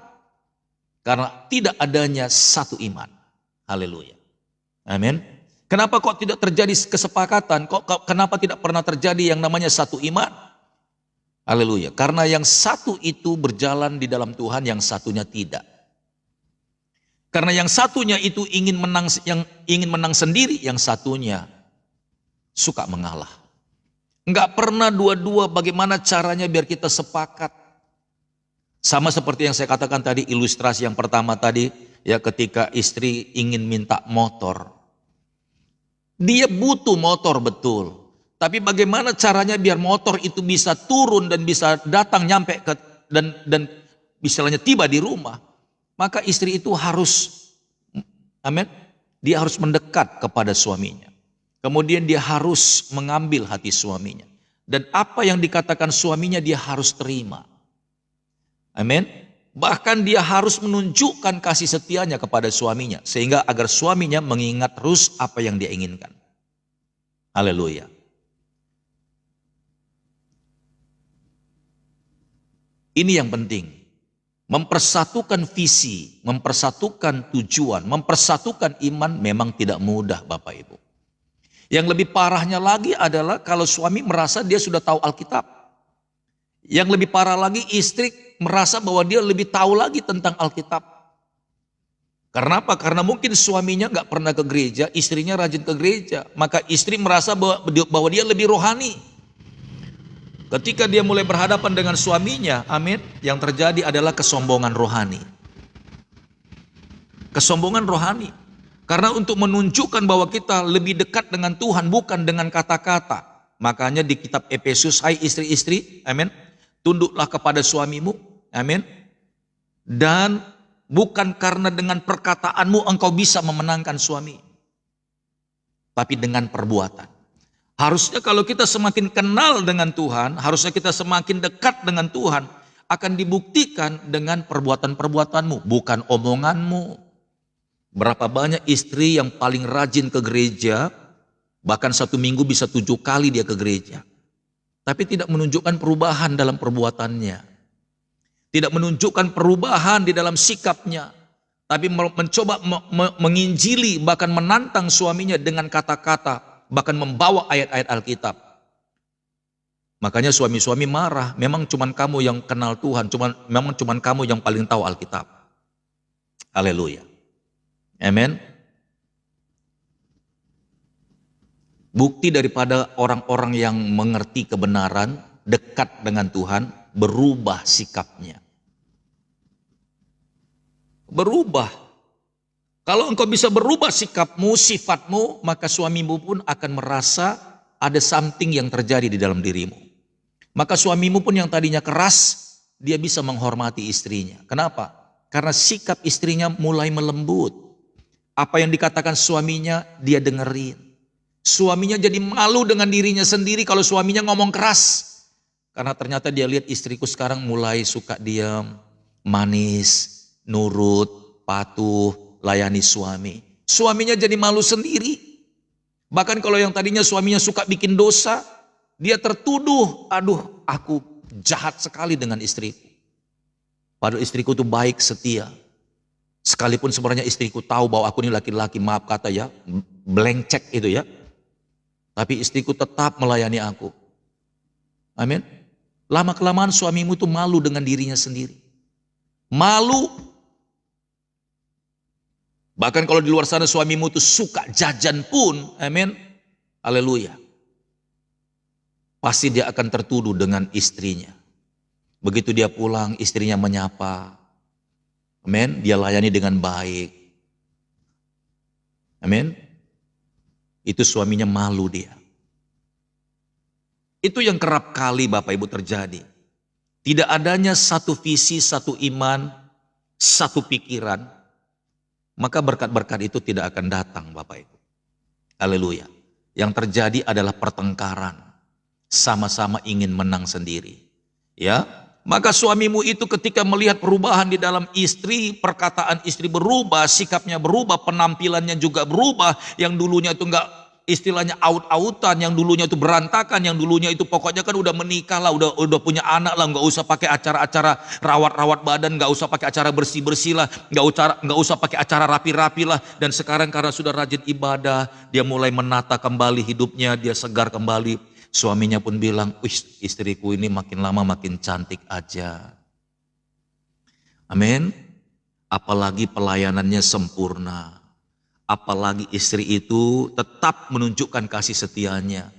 Karena tidak adanya satu iman. Haleluya. Amin. Kenapa kok tidak terjadi kesepakatan? Kenapa tidak pernah terjadi yang namanya satu iman? Haleluya. Karena yang satu itu berjalan di dalam Tuhan, yang satunya tidak. Karena yang satunya itu ingin menang sendiri, yang satunya suka mengalah. Enggak pernah dua-dua bagaimana caranya biar kita sepakat. Sama seperti yang saya katakan tadi, ilustrasi yang pertama tadi, ya ketika istri ingin minta motor. Dia butuh motor betul. Tapi bagaimana caranya biar motor itu bisa turun dan bisa datang nyampe dan misalnya tiba di rumah. Maka istri itu harus, amin, dia harus mendekat kepada suaminya. Kemudian dia harus mengambil hati suaminya. Dan apa yang dikatakan suaminya dia harus terima. Amin. Bahkan dia harus menunjukkan kasih setianya kepada suaminya. Sehingga agar suaminya mengingat terus apa yang dia inginkan. Haleluya. Ini yang penting. Mempersatukan visi, mempersatukan tujuan, mempersatukan iman memang tidak mudah Bapak Ibu. Yang lebih parahnya lagi adalah kalau suami merasa dia sudah tahu Alkitab. Yang lebih parah lagi istri merasa bahwa dia lebih tahu lagi tentang Alkitab. Karena apa? Karena mungkin suaminya nggak pernah ke gereja, istrinya rajin ke gereja. Maka istri merasa bahwa dia lebih rohani. Ketika dia mulai berhadapan dengan suaminya, amin, yang terjadi adalah kesombongan rohani. Kesombongan rohani. Karena untuk menunjukkan bahwa kita lebih dekat dengan Tuhan bukan dengan kata-kata. Makanya di kitab Efesus, hai istri-istri, amin, tunduklah kepada suamimu, amin. Dan bukan karena dengan perkataanmu engkau bisa memenangkan suami. Tapi dengan perbuatan. Harusnya kalau kita semakin kenal dengan Tuhan, harusnya kita semakin dekat dengan Tuhan, akan dibuktikan dengan perbuatan-perbuatanmu, bukan omonganmu. Berapa banyak istri yang paling rajin ke gereja, bahkan 1 minggu bisa 7 kali dia ke gereja. Tapi tidak menunjukkan perubahan dalam perbuatannya. Tidak menunjukkan perubahan di dalam sikapnya. Tapi mencoba menginjili, bahkan menantang suaminya dengan kata-kata. Bahkan membawa ayat-ayat Alkitab. Makanya suami-suami marah. Memang cuman kamu yang kenal Tuhan. Memang cuman kamu yang paling tahu Alkitab. Haleluya. Amin. Bukti daripada orang-orang yang mengerti kebenaran, dekat dengan Tuhan, berubah sikapnya. Berubah. Kalau engkau bisa berubah sikapmu, sifatmu, maka suamimu pun akan merasa ada something yang terjadi di dalam dirimu. Maka suamimu pun yang tadinya keras, dia bisa menghormati istrinya. Kenapa? Karena sikap istrinya mulai melembut. Apa yang dikatakan suaminya, dia dengerin. Suaminya jadi malu dengan dirinya sendiri kalau suaminya ngomong keras. Karena ternyata dia lihat istriku sekarang mulai suka diam, manis, nurut, patuh, layani suami. Suaminya jadi malu sendiri. Bahkan kalau yang tadinya suaminya suka bikin dosa, dia tertuduh, aduh aku jahat sekali dengan istriku. Padahal istriku itu baik, setia. Sekalipun sebenarnya istriku tahu bahwa aku ini laki-laki, maaf kata ya, blank check itu ya. Tapi istriku tetap melayani aku. Amin. Lama-kelamaan suamimu itu malu dengan dirinya sendiri. Malu. Bahkan kalau di luar sana suamimu itu suka jajan pun, amin, haleluya, pasti dia akan tertuduh dengan istrinya. Begitu dia pulang, istrinya menyapa, amin, dia layani dengan baik, amin, itu suaminya malu dia. Itu yang kerap kali Bapak Ibu terjadi. Tidak adanya satu visi, satu iman, satu pikiran, maka berkat-berkat itu tidak akan datang Bapak Ibu. Haleluya. Yang terjadi adalah pertengkaran. Sama-sama ingin menang sendiri. Ya, maka suamimu itu ketika melihat perubahan di dalam istri, perkataan istri berubah, sikapnya berubah, penampilannya juga berubah, yang dulunya itu enggak istilahnya aut-autan, yang dulunya itu berantakan, yang dulunya itu pokoknya kan udah menikah lah, udah punya anak lah, nggak usah pakai acara-acara rawat-rawat badan, nggak usah pakai acara bersih-bersih lah, nggak usah pakai acara rapi-rapi lah. Dan sekarang karena sudah rajin ibadah, dia mulai menata kembali hidupnya, dia segar kembali. Suaminya pun bilang, wih, istriku ini makin lama makin cantik aja. Amin. Apalagi pelayanannya sempurna. Apalagi istri itu tetap menunjukkan kasih setianya.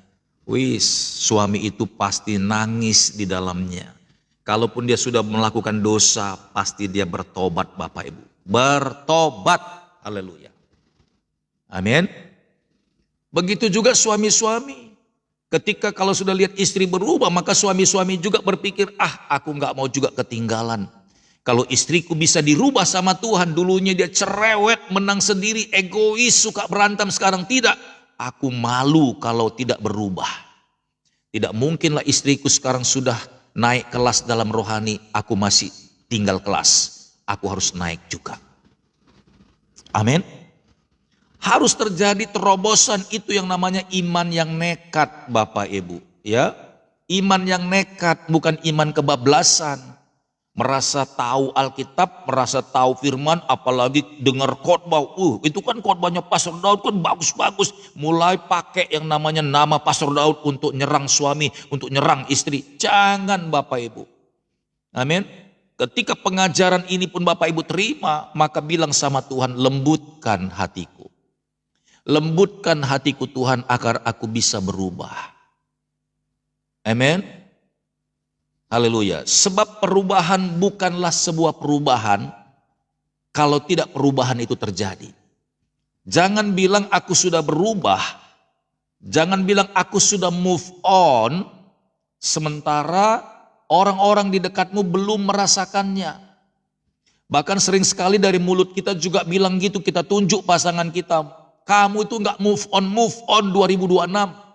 Wis, suami itu pasti nangis di dalamnya. Kalaupun dia sudah melakukan dosa, pasti dia bertobat Bapak Ibu. Bertobat, haleluya. Amin. Begitu juga suami-suami. Ketika kalau sudah lihat istri berubah, maka suami-suami juga berpikir, aku nggak mau juga ketinggalan. Kalau istriku bisa dirubah sama Tuhan, dulunya dia cerewet, menang sendiri, egois, suka berantem, sekarang tidak. Aku malu kalau tidak berubah. Tidak mungkinlah istriku sekarang sudah naik kelas dalam rohani, aku masih tinggal kelas. Aku harus naik juga. Amin. Harus terjadi terobosan, itu yang namanya iman yang nekat Bapak Ibu. Ya, iman yang nekat, bukan iman kebablasan. Merasa tahu Alkitab, merasa tahu firman, apalagi dengar khotbah. Itu kan khotbahnya Pastor Daud kan bagus-bagus. Mulai pakai yang namanya nama Pastor Daud untuk nyerang suami, untuk nyerang istri. Jangan Bapak Ibu. Amin. Ketika pengajaran ini pun Bapak Ibu terima, maka bilang sama Tuhan, lembutkan hatiku. Lembutkan hatiku Tuhan agar aku bisa berubah. Amin. Haleluya. Sebab perubahan bukanlah sebuah perubahan kalau tidak perubahan itu terjadi. Jangan bilang aku sudah berubah. Jangan bilang aku sudah move on. Sementara orang-orang di dekatmu belum merasakannya. Bahkan sering sekali dari mulut kita juga bilang gitu. Kita tunjuk pasangan kita. Kamu itu gak move on 2026.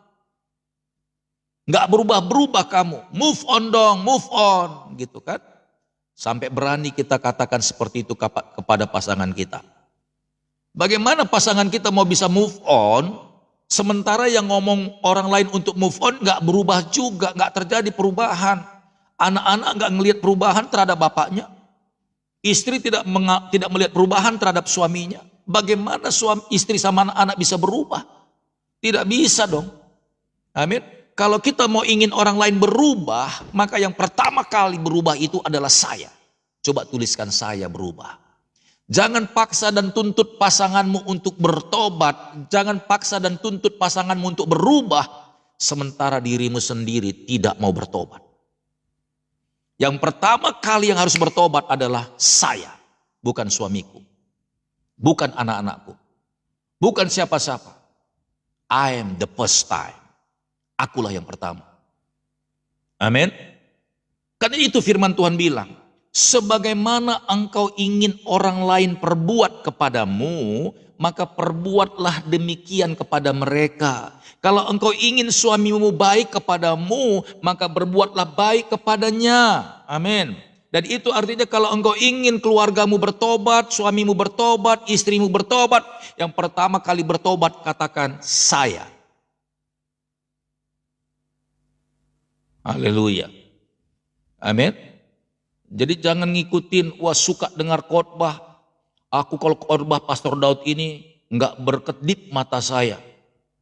Nggak berubah-berubah kamu, move on dong, move on, gitu kan. Sampai berani kita katakan seperti itu kepada pasangan kita. Bagaimana pasangan kita mau bisa move on, sementara yang ngomong orang lain untuk move on nggak berubah juga, nggak terjadi perubahan. Anak-anak nggak ngelihat perubahan terhadap bapaknya. Istri tidak melihat perubahan terhadap suaminya. Bagaimana istri sama anak-anak bisa berubah? Tidak bisa dong. Amin. Kalau kita mau ingin orang lain berubah, maka yang pertama kali berubah itu adalah saya. Coba tuliskan, saya berubah. Jangan paksa dan tuntut pasanganmu untuk bertobat. Jangan paksa dan tuntut pasanganmu untuk berubah, sementara dirimu sendiri tidak mau bertobat. Yang pertama kali yang harus bertobat adalah saya, bukan suamiku, bukan anak-anakku, bukan siapa-siapa. I am the first time. Akulah yang pertama. Amin. Karena itu firman Tuhan bilang, sebagaimana engkau ingin orang lain perbuat kepadamu, maka perbuatlah demikian kepada mereka. Kalau engkau ingin suamimu baik kepadamu, maka berbuatlah baik kepadanya. Amin. Dan itu artinya kalau engkau ingin keluargamu bertobat, suamimu bertobat, istrimu bertobat, yang pertama kali bertobat katakan saya. Haleluya. Amin. Jadi jangan ngikutin, wah suka dengar khotbah. Aku kalau khotbah Pastor Daud ini nggak berkedip mata saya.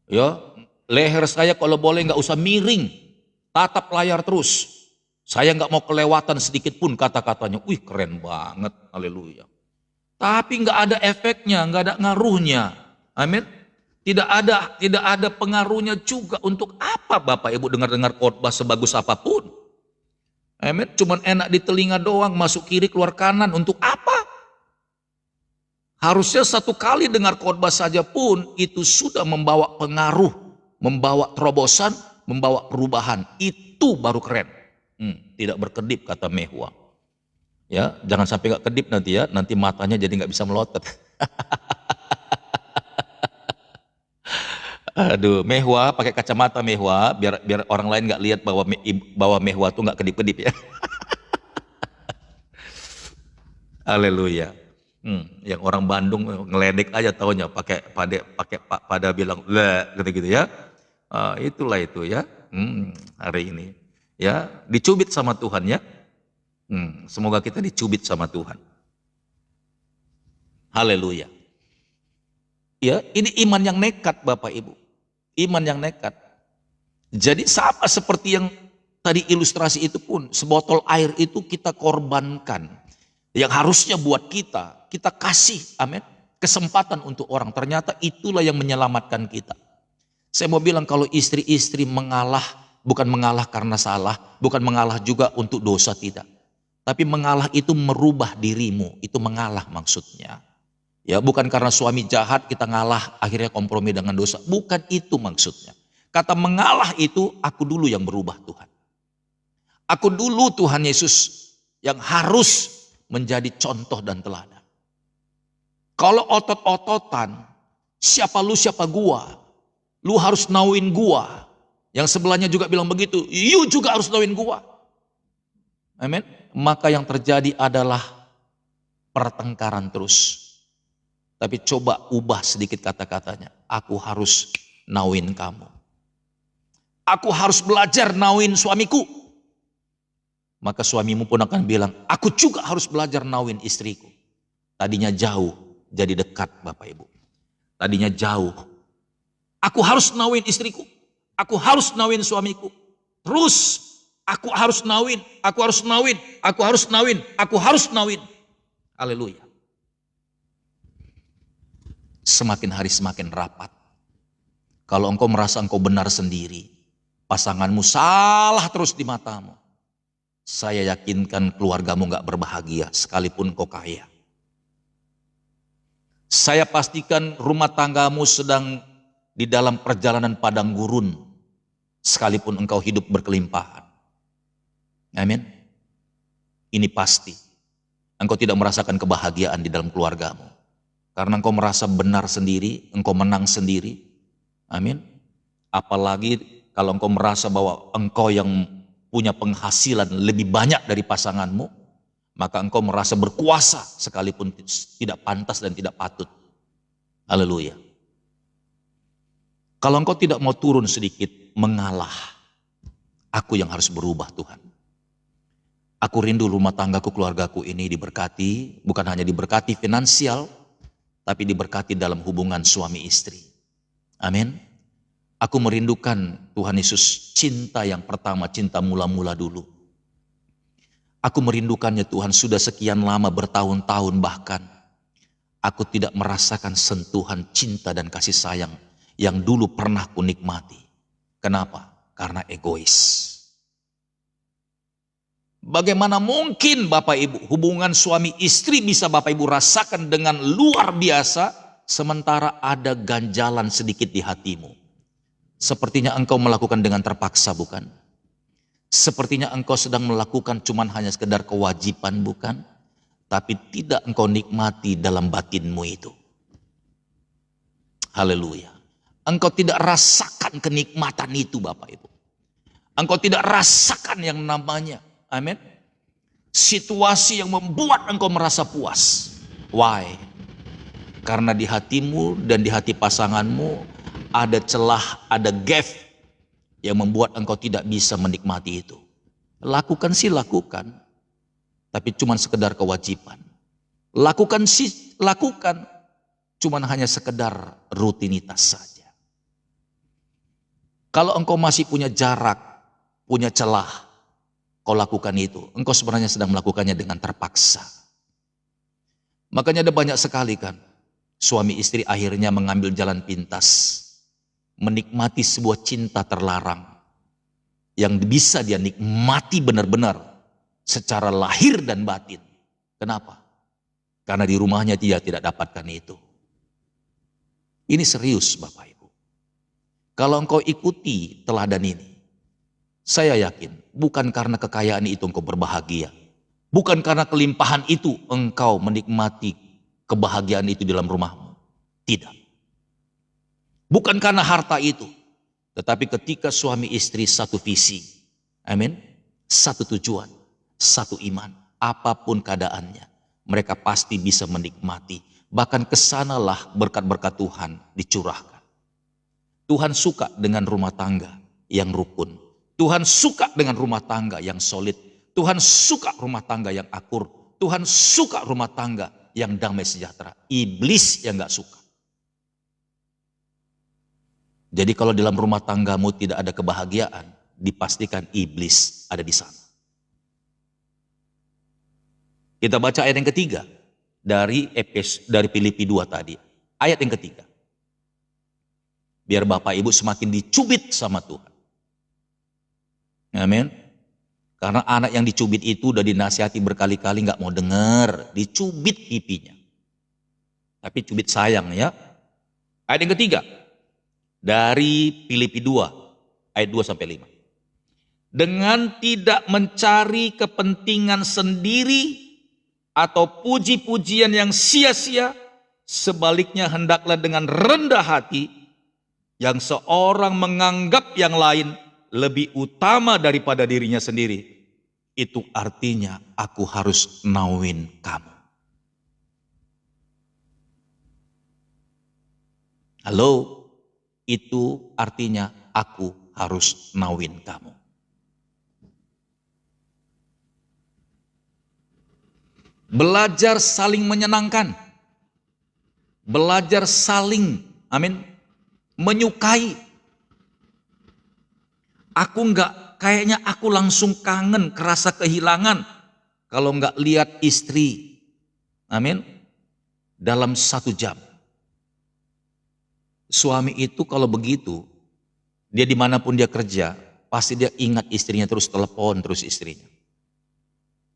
Ya, leher saya kalau boleh nggak usah miring, tatap layar terus. Saya nggak mau kelewatan sedikit pun kata-katanya. Wih, keren banget, haleluya. Tapi nggak ada efeknya, nggak ada ngaruhnya. Amin. Tidak ada pengaruhnya juga. Untuk apa Bapak Ibu dengar-dengar khotbah sebagus apapun? Amin. Cuman enak di telinga doang, masuk kiri keluar kanan. Untuk apa? Harusnya satu kali dengar khotbah saja pun itu sudah membawa pengaruh, membawa terobosan, membawa perubahan. Itu baru keren. Tidak berkedip kata Mehwa. Ya, jangan sampai nggak kedip nanti ya, nanti matanya jadi nggak bisa melotot. Aduh, Mehwa pakai kacamata Mehwa, biar orang lain nggak lihat bahwa Mehwa tuh nggak kedip-kedip ya. Haleluya. Yang orang Bandung ngeledek aja taunya pada bilang le gitu-gitu ya. Itulah itu ya. Hari ini ya dicubit sama Tuhan ya. Semoga kita dicubit sama Tuhan. Haleluya. Ya, ini iman yang nekat Bapak Ibu. Iman yang nekat. Jadi sama seperti yang tadi ilustrasi itu pun, sebotol air itu kita korbankan. Yang harusnya buat kita kasih, amin, kesempatan untuk orang. Ternyata itulah yang menyelamatkan kita. Saya mau bilang kalau istri-istri mengalah, bukan mengalah karena salah, bukan mengalah juga untuk dosa, tidak. Tapi mengalah itu merubah dirimu, itu mengalah maksudnya. Ya, bukan karena suami jahat kita ngalah akhirnya kompromi dengan dosa. Bukan itu maksudnya. Kata mengalah itu aku dulu yang berubah Tuhan. Aku dulu Tuhan Yesus yang harus menjadi contoh dan teladan. Kalau otot-ototan, siapa lu siapa gua, lu harus nauin gua. Yang sebelahnya juga bilang begitu, you juga harus nauin gua. Amin. Maka yang terjadi adalah pertengkaran terus. Tapi coba ubah sedikit kata-katanya. Aku harus nauin kamu. Aku harus belajar nauin suamiku. Maka suamimu pun akan bilang, aku juga harus belajar nauin istriku. Tadinya jauh, jadi dekat Bapak Ibu. Tadinya jauh. Aku harus nauin istriku. Aku harus nauin suamiku. Terus aku harus nauin, aku harus nauin, aku harus nauin, aku harus nauin. Haleluya. Semakin hari semakin rapat. Kalau engkau merasa engkau benar sendiri, pasanganmu salah terus di matamu, saya yakinkan keluargamu gak berbahagia sekalipun engkau kaya. Saya pastikan rumah tanggamu sedang di dalam perjalanan padang gurun, sekalipun engkau hidup berkelimpahan. Amin. Ini pasti. Engkau tidak merasakan kebahagiaan di dalam keluargamu. Karena engkau merasa benar sendiri, engkau menang sendiri. Amin. Apalagi kalau engkau merasa bahwa engkau yang punya penghasilan lebih banyak dari pasanganmu, maka engkau merasa berkuasa sekalipun tidak pantas dan tidak patut. Haleluya. Kalau engkau tidak mau turun sedikit, mengalah. Aku yang harus berubah Tuhan. Aku rindu rumah tanggaku, keluargaku ini diberkati, bukan hanya diberkati finansial, tapi diberkati dalam hubungan suami istri. Amin. Aku merindukan Tuhan Yesus cinta yang pertama, cinta mula-mula dulu. Aku merindukannya Tuhan sudah sekian lama, bertahun-tahun bahkan. Aku tidak merasakan sentuhan cinta dan kasih sayang yang dulu pernah kunikmati. Kenapa? Karena egois. Bagaimana mungkin Bapak Ibu hubungan suami istri bisa Bapak Ibu rasakan dengan luar biasa sementara ada ganjalan sedikit di hatimu. Sepertinya engkau melakukan dengan terpaksa, bukan? Sepertinya engkau sedang melakukan cuman hanya sekedar kewajiban, bukan? Tapi tidak engkau nikmati dalam batinmu itu. Haleluya. Engkau tidak rasakan kenikmatan itu Bapak Ibu. Engkau tidak rasakan yang namanya, amin, situasi yang membuat engkau merasa puas. Why? Karena di hatimu dan di hati pasanganmu ada celah, ada gap yang membuat engkau tidak bisa menikmati itu. Lakukan sih lakukan, tapi cuma sekedar kewajiban. Lakukan sih lakukan, cuma hanya sekedar rutinitas saja. Kalau engkau masih punya jarak, punya celah, kau lakukan itu, engkau sebenarnya sedang melakukannya dengan terpaksa. Makanya ada banyak sekali kan, suami istri akhirnya mengambil jalan pintas, menikmati sebuah cinta terlarang, yang bisa dia nikmati benar-benar secara lahir dan batin. Kenapa? Karena di rumahnya dia tidak dapatkan itu. Ini serius Bapak Ibu. Kalau engkau ikuti teladan ini, saya yakin bukan karena kekayaan itu engkau berbahagia. Bukan karena kelimpahan itu engkau menikmati kebahagiaan itu dalam rumahmu. Tidak. Bukan karena harta itu. Tetapi ketika suami istri satu visi. Amin. Satu tujuan. Satu iman. Apapun keadaannya. Mereka pasti bisa menikmati. Bahkan kesanalah berkat-berkat Tuhan dicurahkan. Tuhan suka dengan rumah tangga yang rukun. Tuhan suka dengan rumah tangga yang solid. Tuhan suka rumah tangga yang akur. Tuhan suka rumah tangga yang damai sejahtera. Iblis yang gak suka. Jadi kalau dalam rumah tanggamu tidak ada kebahagiaan, dipastikan iblis ada di sana. Kita baca ayat yang ketiga dari Filipi 2 tadi. Ayat yang ketiga. Biar Bapak Ibu semakin dicubit sama Tuhan. Amin. Karena anak yang dicubit itu udah dinasihati berkali-kali nggak mau dengar, dicubit pipinya. Tapi cubit sayang ya. Ayat yang ketiga dari Filipi 2 ayat 2 sampai 5. Dengan tidak mencari kepentingan sendiri atau puji-pujian yang sia-sia, sebaliknya hendaklah dengan rendah hati yang seorang menganggap yang lain lebih utama daripada dirinya sendiri. Itu artinya aku harus nauin kamu. Halo, itu artinya aku harus nauin kamu. Belajar saling menyenangkan. Belajar saling, amin, menyukai. Kayaknya aku langsung kangen, kerasa kehilangan kalau nggak lihat istri, amin, dalam 1 jam. Suami itu kalau begitu, dia dimanapun dia kerja, pasti dia ingat istrinya terus, telepon terus istrinya.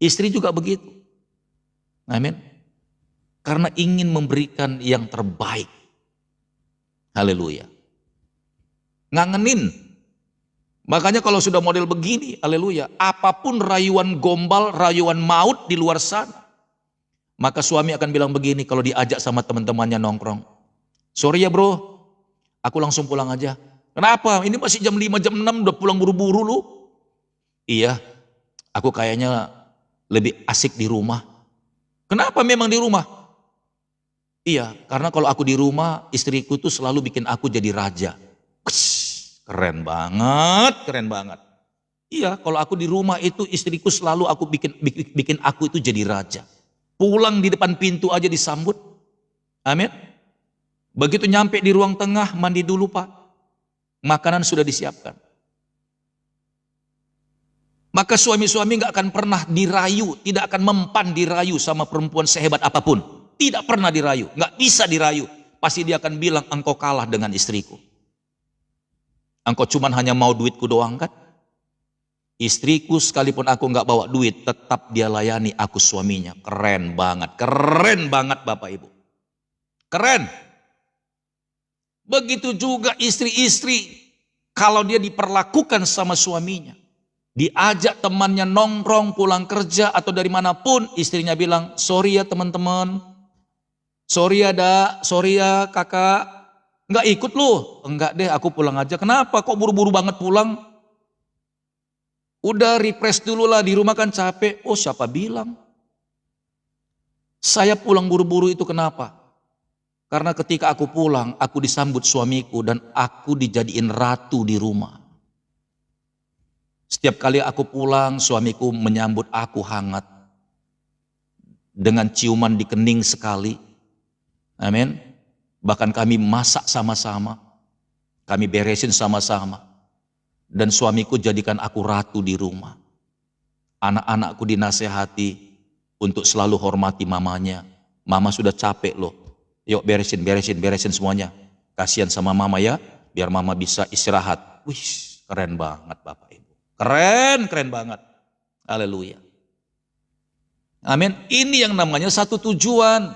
Istri juga begitu, amin, karena ingin memberikan yang terbaik. Haleluya. Ngangenin. Makanya kalau sudah model begini, haleluya, apapun rayuan gombal, rayuan maut di luar sana, maka suami akan bilang begini kalau diajak sama teman-temannya nongkrong. Sorry ya bro, aku langsung pulang aja. Kenapa? Ini masih jam 5, jam 6 udah pulang buru-buru lu. Iya, aku kayaknya lebih asik di rumah. Kenapa memang di rumah? Iya, karena kalau aku di rumah, istriku tuh selalu bikin aku jadi raja. Keren banget, keren banget. Iya, kalau aku di rumah itu istriku selalu aku bikin aku itu jadi raja. Pulang di depan pintu aja disambut. Amin. Begitu nyampe di ruang tengah, mandi dulu Pak. Makanan sudah disiapkan. Maka suami-suami gak akan pernah dirayu, tidak akan mempan dirayu sama perempuan sehebat apapun. Tidak pernah dirayu, gak bisa dirayu. Pasti dia akan bilang, engkau kalah dengan istriku. Engkau cuman hanya mau duitku doang kan? Istriku sekalipun aku nggak bawa duit, tetap dia layani aku suaminya. Keren banget Bapak Ibu. Keren. Begitu juga istri-istri, kalau dia diperlakukan sama suaminya, diajak temannya nongkrong pulang kerja atau dari manapun, istrinya bilang, sorry ya teman-teman, sorry ya kakak, nggak ikut lu. Enggak deh, aku pulang aja. Kenapa? Kok buru-buru banget pulang? Udah refresh dulu lah, di rumah kan capek. Oh siapa bilang? Saya pulang buru-buru itu kenapa? Karena ketika aku pulang, aku disambut suamiku dan aku dijadiin ratu di rumah. Setiap kali aku pulang, suamiku menyambut aku hangat. Dengan ciuman di kening sekali. Amin. Bahkan kami masak sama-sama, kami beresin sama-sama. Dan suamiku jadikan aku ratu di rumah. Anak-anakku dinasehati untuk selalu hormati mamanya. Mama sudah capek loh. Yuk beresin semuanya. Kasihan sama mama ya, biar mama bisa istirahat. Wih, keren banget Bapak Ibu. Keren banget. Haleluya. Amin. Ini yang namanya satu tujuan.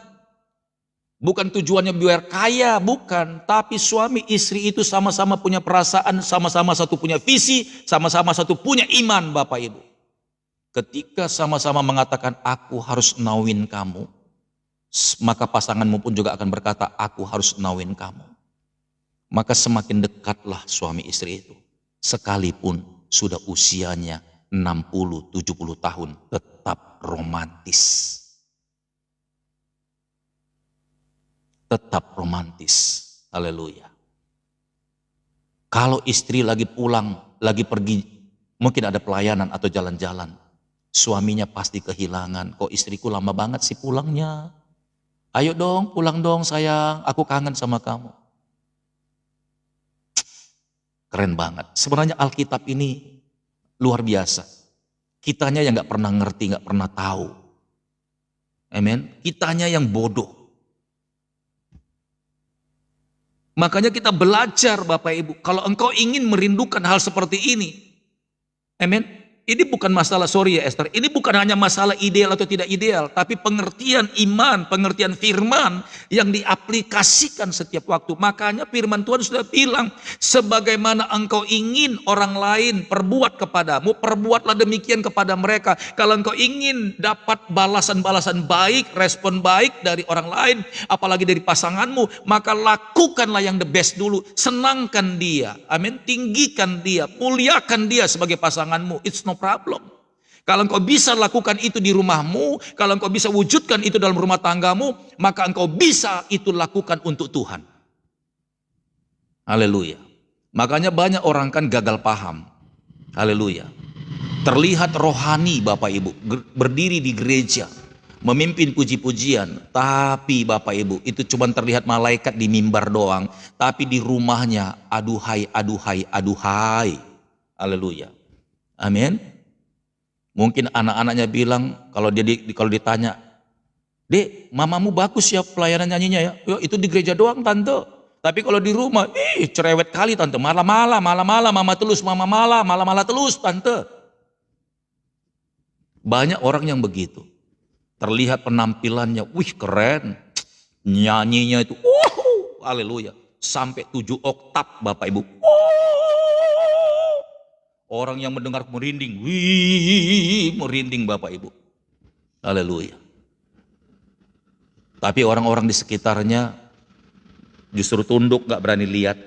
Bukan tujuannya biar kaya, bukan. Tapi suami istri itu sama-sama punya perasaan, sama-sama satu punya visi, sama-sama satu punya iman Bapak Ibu. Ketika sama-sama mengatakan aku harus nawin kamu, maka pasanganmu pun juga akan berkata aku harus nawin kamu. Maka semakin dekatlah suami istri itu. Sekalipun sudah usianya 60-70 tahun tetap romantis. Tetap romantis. Haleluya. Kalau istri lagi pulang, lagi pergi, mungkin ada pelayanan atau jalan-jalan, suaminya pasti kehilangan. Kok istriku lama banget sih pulangnya? Ayo dong, pulang dong sayang, aku kangen sama kamu. Keren banget. Sebenarnya Alkitab ini luar biasa. Kitanya yang gak pernah ngerti, gak pernah tahu. Amen. Kitanya yang bodoh. Makanya kita belajar Bapak Ibu. Kalau engkau ingin merindukan hal seperti ini. Amen. Ini bukan masalah, sorry ya Esther, ini bukan hanya masalah ideal atau tidak ideal, tapi pengertian iman, pengertian firman yang diaplikasikan setiap waktu. Makanya firman Tuhan sudah bilang, sebagaimana engkau ingin orang lain perbuat kepadamu, perbuatlah demikian kepada mereka. Kalau engkau ingin dapat balasan-balasan baik, respon baik dari orang lain, apalagi dari pasanganmu, maka lakukanlah yang the best dulu. Senangkan dia, amin, tinggikan dia, muliakan dia sebagai pasanganmu. It's no problem. Kalau engkau bisa lakukan itu di rumahmu, kalau engkau bisa wujudkan itu dalam rumah tanggamu, maka engkau bisa itu lakukan untuk Tuhan. Haleluya. Makanya banyak orang kan gagal paham. Haleluya. Terlihat rohani Bapak Ibu, berdiri di gereja, memimpin puji-pujian, tapi Bapak Ibu itu cuma terlihat malaikat di mimbar doang, tapi di rumahnya aduhai. Haleluya. Amin. Mungkin anak-anaknya bilang kalau ditanya, "Dek, mamamu bagus ya pelayanan nyanyinya ya." "Yo, itu di gereja doang tante. Tapi kalau di rumah, cerewet kali tante. Malah mama telus tante." Banyak orang yang begitu. Terlihat penampilannya, wih keren. Nyanyinya itu, haleluya. Sampai 7 oktav Bapak Ibu. Orang yang mendengar merinding, merinding Bapak Ibu. Haleluya. Tapi orang-orang di sekitarnya justru tunduk, gak berani lihat.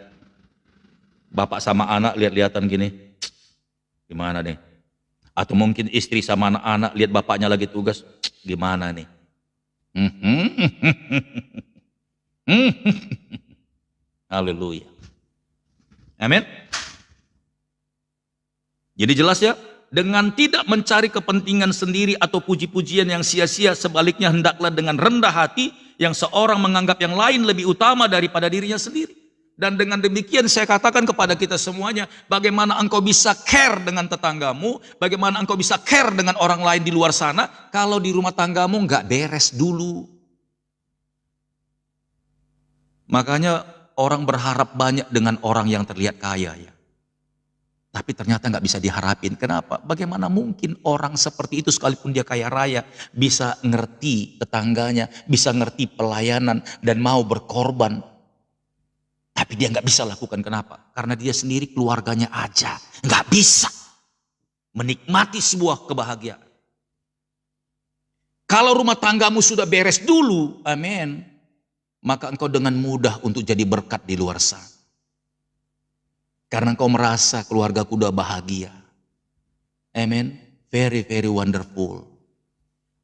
Bapak sama anak lihat-lihatan gini, gimana nih? Atau mungkin istri sama anak-anak lihat bapaknya lagi tugas, gimana nih? Haleluya. Amin. Jadi jelas ya, dengan tidak mencari kepentingan sendiri atau puji-pujian yang sia-sia, sebaliknya hendaklah dengan rendah hati yang seorang menganggap yang lain lebih utama daripada dirinya sendiri. Dan dengan demikian saya katakan kepada kita semuanya, bagaimana engkau bisa care dengan tetanggamu, bagaimana engkau bisa care dengan orang lain di luar sana, kalau di rumah tanggamu nggak beres dulu. Makanya orang berharap banyak dengan orang yang terlihat kaya ya. Tapi ternyata nggak bisa diharapin. Kenapa? Bagaimana mungkin orang seperti itu sekalipun dia kaya raya bisa ngerti tetangganya, bisa ngerti pelayanan dan mau berkorban. Tapi dia nggak bisa lakukan. Kenapa? Karena dia sendiri keluarganya aja nggak bisa menikmati sebuah kebahagiaan. Kalau rumah tanggamu sudah beres dulu, amin, maka engkau dengan mudah untuk jadi berkat di luar sana. Karena engkau merasa keluargaku udah bahagia. Amen. Very, very wonderful.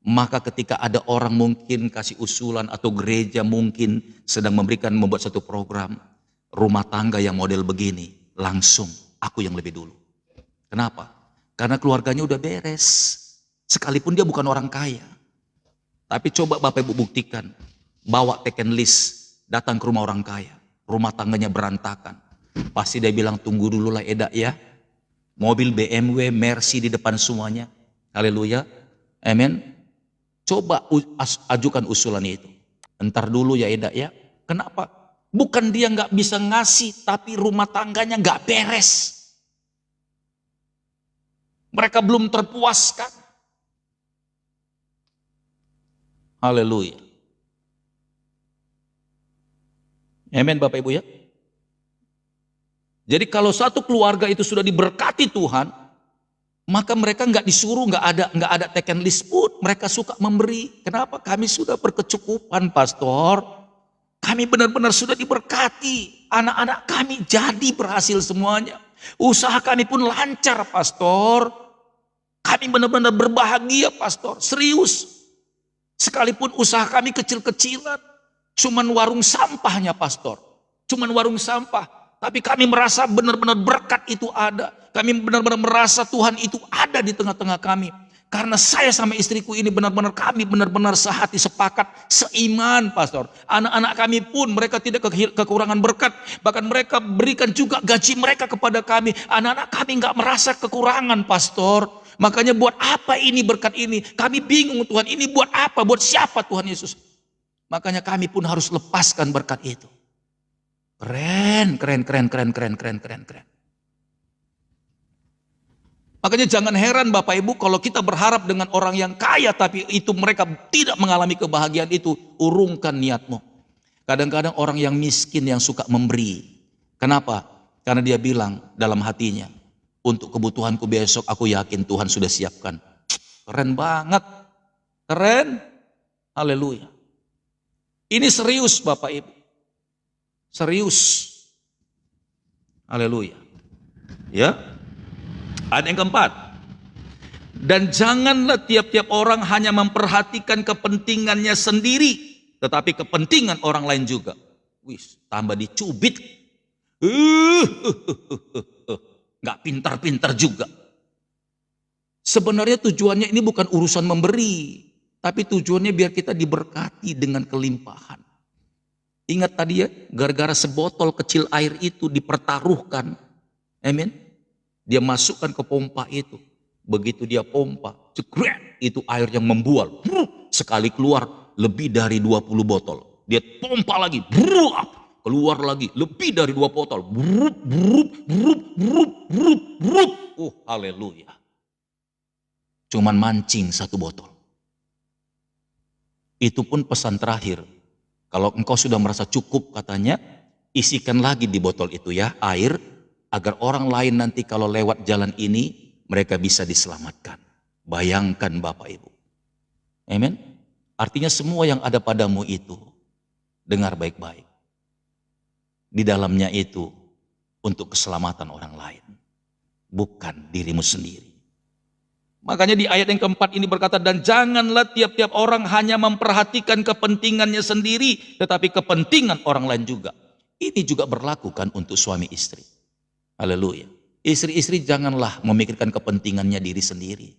Maka ketika ada orang mungkin kasih usulan atau gereja mungkin sedang membuat satu program rumah tangga yang model begini, langsung aku yang lebih dulu. Kenapa? Karena keluarganya udah beres. Sekalipun dia bukan orang kaya. Tapi coba Bapak Ibu buktikan. Bawa taken list, datang ke rumah orang kaya. Rumah tangganya berantakan. Pasti dia bilang, tunggu dulu lah Eda ya. Mobil BMW, Mercy di depan semuanya. Haleluya. Amin. Coba ajukan usulan itu. Entar dulu ya Eda ya. Kenapa? Bukan dia nggak bisa ngasih, tapi rumah tangganya nggak beres. Mereka belum terpuaskan. Haleluya. Amin Bapak Ibu ya. Jadi kalau satu keluarga itu sudah diberkati Tuhan, maka mereka nggak disuruh, nggak ada taken list pun. Mereka suka memberi. Kenapa? Kami sudah berkecukupan, Pastor. Kami benar-benar sudah diberkati. Anak-anak kami jadi berhasil semuanya. Usaha kami pun lancar, Pastor. Kami benar-benar berbahagia, Pastor. Serius. Sekalipun usaha kami kecil-kecilan, cuman warung sampahnya, Pastor. Cuman warung sampah. Tapi kami merasa benar-benar berkat itu ada. Kami benar-benar merasa Tuhan itu ada di tengah-tengah kami. Karena saya sama istriku ini kami benar-benar sehati, sepakat, seiman, Pastor. Anak-anak kami pun mereka tidak kekurangan berkat. Bahkan mereka berikan juga gaji mereka kepada kami. Anak-anak kami nggak merasa kekurangan, Pastor. Makanya buat apa ini berkat ini? Kami bingung, Tuhan, ini buat apa? Buat siapa, Tuhan Yesus? Makanya kami pun harus lepaskan berkat itu. Keren. Makanya jangan heran Bapak Ibu kalau kita berharap dengan orang yang kaya tapi itu mereka tidak mengalami kebahagiaan itu. Urungkan niatmu. Kadang-kadang orang yang miskin yang suka memberi. Kenapa? Karena dia bilang dalam hatinya, untuk kebutuhanku besok aku yakin Tuhan sudah siapkan. Keren banget. Keren. Haleluya. Ini serius Bapak Ibu. Serius. Haleluya. Ya. Ayat yang keempat. Dan janganlah tiap-tiap orang hanya memperhatikan kepentingannya sendiri, tetapi kepentingan orang lain juga. Wis, tambah dicubit. Nggak pintar-pintar juga. Sebenarnya tujuannya ini bukan urusan memberi, tapi tujuannya biar kita diberkati dengan kelimpahan. Ingat tadi ya, gara-gara sebotol kecil air itu dipertaruhkan. Amin. Dia masukkan ke pompa itu. Begitu dia pompa, cekrek, itu air yang membual. Sekali keluar lebih dari 20 botol. Dia pompa lagi, keluar lagi lebih dari 2 botol. Haleluya. Cuman mancing 1 botol. Itu pun pesan terakhir. Kalau engkau sudah merasa cukup katanya, isikan lagi di botol itu ya, air, agar orang lain nanti kalau lewat jalan ini, mereka bisa diselamatkan. Bayangkan Bapak Ibu. Amin. Artinya semua yang ada padamu itu, dengar baik-baik. Di dalamnya itu, untuk keselamatan orang lain. Bukan dirimu sendiri. Makanya di ayat yang keempat ini berkata, dan janganlah tiap-tiap orang hanya memperhatikan kepentingannya sendiri, tetapi kepentingan orang lain juga. Ini juga berlaku kan untuk suami istri. Haleluya. Istri-istri janganlah memikirkan kepentingannya diri sendiri.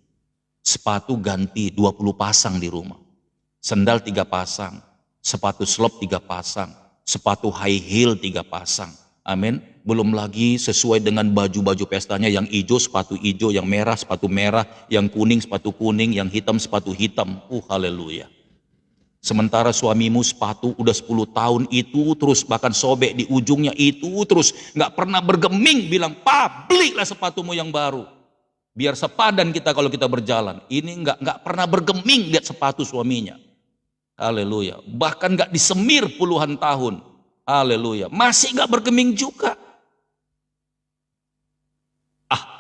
Sepatu ganti 20 pasang di rumah. Sendal 3 pasang. Sepatu slop 3 pasang. Sepatu high heel 3 pasang. Amin. Belum lagi sesuai dengan baju-baju pestanya, yang hijau sepatu hijau, yang merah sepatu merah, yang kuning sepatu kuning, yang hitam sepatu hitam. Haleluya. Sementara suamimu sepatu udah 10 tahun itu terus, bahkan sobek di ujungnya itu terus, nggak pernah bergeming bilang, "Pa, belilah sepatumu yang baru." Biar sepadan kita kalau kita berjalan. Ini nggak pernah bergeming lihat sepatu suaminya. Haleluya. Bahkan nggak disemir puluhan tahun. Haleluya. Masih nggak bergeming juga.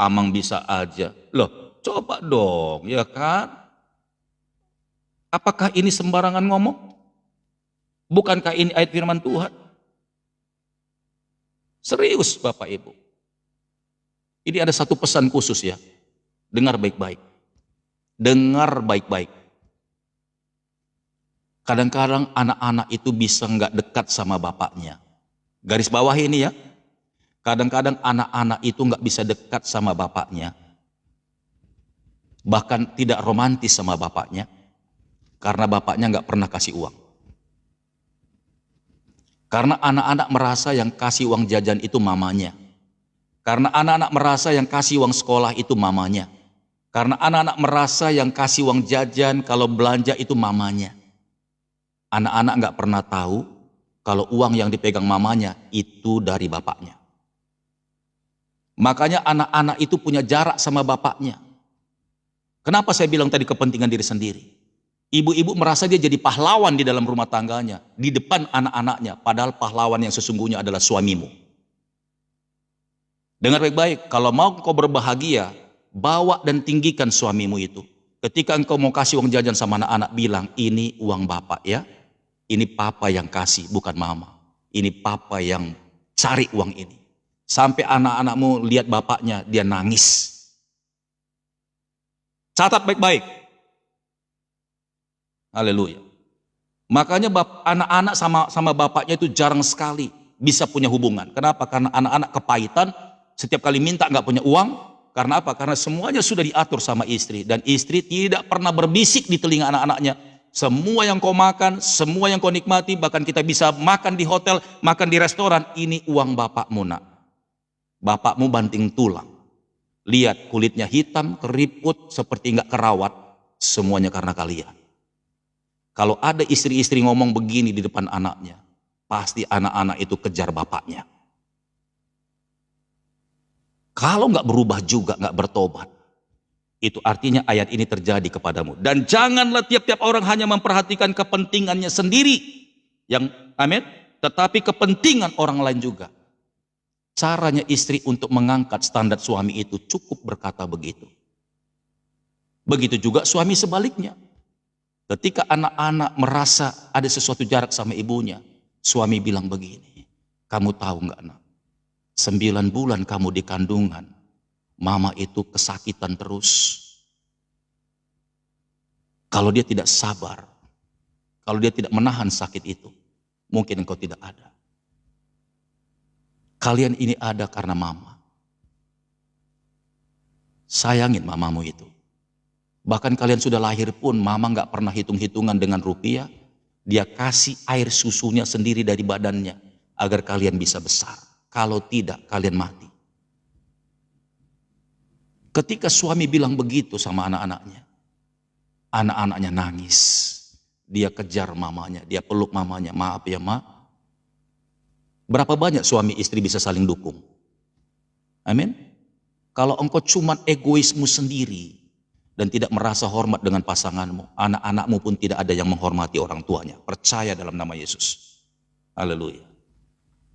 Amang bisa aja. Loh, coba dong, ya kan? Apakah ini sembarangan ngomong? Bukankah ini ayat firman Tuhan? Serius Bapak Ibu. Ini ada satu pesan khusus ya. Dengar baik-baik. Dengar baik-baik. Kadang-kadang anak-anak itu bisa nggak dekat sama bapaknya. Garis bawah ini ya. Kadang-kadang anak-anak itu nggak bisa dekat sama bapaknya. Bahkan tidak romantis sama bapaknya. Karena bapaknya nggak pernah kasih uang. Karena anak-anak merasa yang kasih uang jajan itu mamanya. Karena anak-anak merasa yang kasih uang sekolah itu mamanya. Karena anak-anak merasa yang kasih uang jajan kalau belanja itu mamanya. Anak-anak nggak pernah tahu kalau uang yang dipegang mamanya itu dari bapaknya. Makanya anak-anak itu punya jarak sama bapaknya. Kenapa saya bilang tadi kepentingan diri sendiri? Ibu-ibu merasa dia jadi pahlawan di dalam rumah tangganya, di depan anak-anaknya, padahal pahlawan yang sesungguhnya adalah suamimu. Dengar baik-baik, kalau mau kau berbahagia, bawa dan tinggikan suamimu itu. Ketika engkau mau kasih uang jajan sama anak-anak, bilang, ini uang bapak ya. Ini papa yang kasih, bukan mama. Ini papa yang cari uang ini. Sampai anak-anakmu lihat bapaknya, dia nangis. Catat baik-baik. Haleluya. Makanya anak-anak sama bapaknya itu jarang sekali bisa punya hubungan. Kenapa? Karena anak-anak kepahitan, setiap kali minta nggak punya uang. Karena apa? Karena semuanya sudah diatur sama istri. Dan istri tidak pernah berbisik di telinga anak-anaknya. Semua yang kau makan, semua yang kau nikmati, bahkan kita bisa makan di hotel, makan di restoran, ini uang bapakmu nak. Bapakmu banting tulang. Lihat kulitnya hitam, keriput, seperti nggak kerawat. Semuanya karena kalian. Kalau ada istri-istri ngomong begini di depan anaknya, pasti anak-anak itu kejar bapaknya. Kalau nggak berubah juga, nggak bertobat, itu artinya ayat ini terjadi kepadamu. Dan janganlah tiap-tiap orang hanya memperhatikan kepentingannya sendiri, yang amin, tetapi kepentingan orang lain juga. Caranya istri untuk mengangkat standar suami itu cukup berkata begitu. Begitu juga suami sebaliknya. Ketika anak-anak merasa ada sesuatu jarak sama ibunya, suami bilang begini, kamu tahu nggak nak, 9 bulan kamu di kandungan, mama itu kesakitan terus. Kalau dia tidak sabar, kalau dia tidak menahan sakit itu, mungkin engkau tidak ada. Kalian ini ada karena mama. Sayangin mamamu itu. Bahkan kalian sudah lahir pun, mama nggak pernah hitung-hitungan dengan rupiah. Dia kasih air susunya sendiri dari badannya, agar kalian bisa besar. Kalau tidak, kalian mati. Ketika suami bilang begitu sama anak-anaknya, anak-anaknya nangis. Dia kejar mamanya, dia peluk mamanya, maaf ya ma. Berapa banyak suami istri bisa saling dukung? Amin. Kalau engkau cuma egoismu sendiri, dan tidak merasa hormat dengan pasanganmu, anak-anakmu pun tidak ada yang menghormati orang tuanya. Percaya dalam nama Yesus. Haleluya.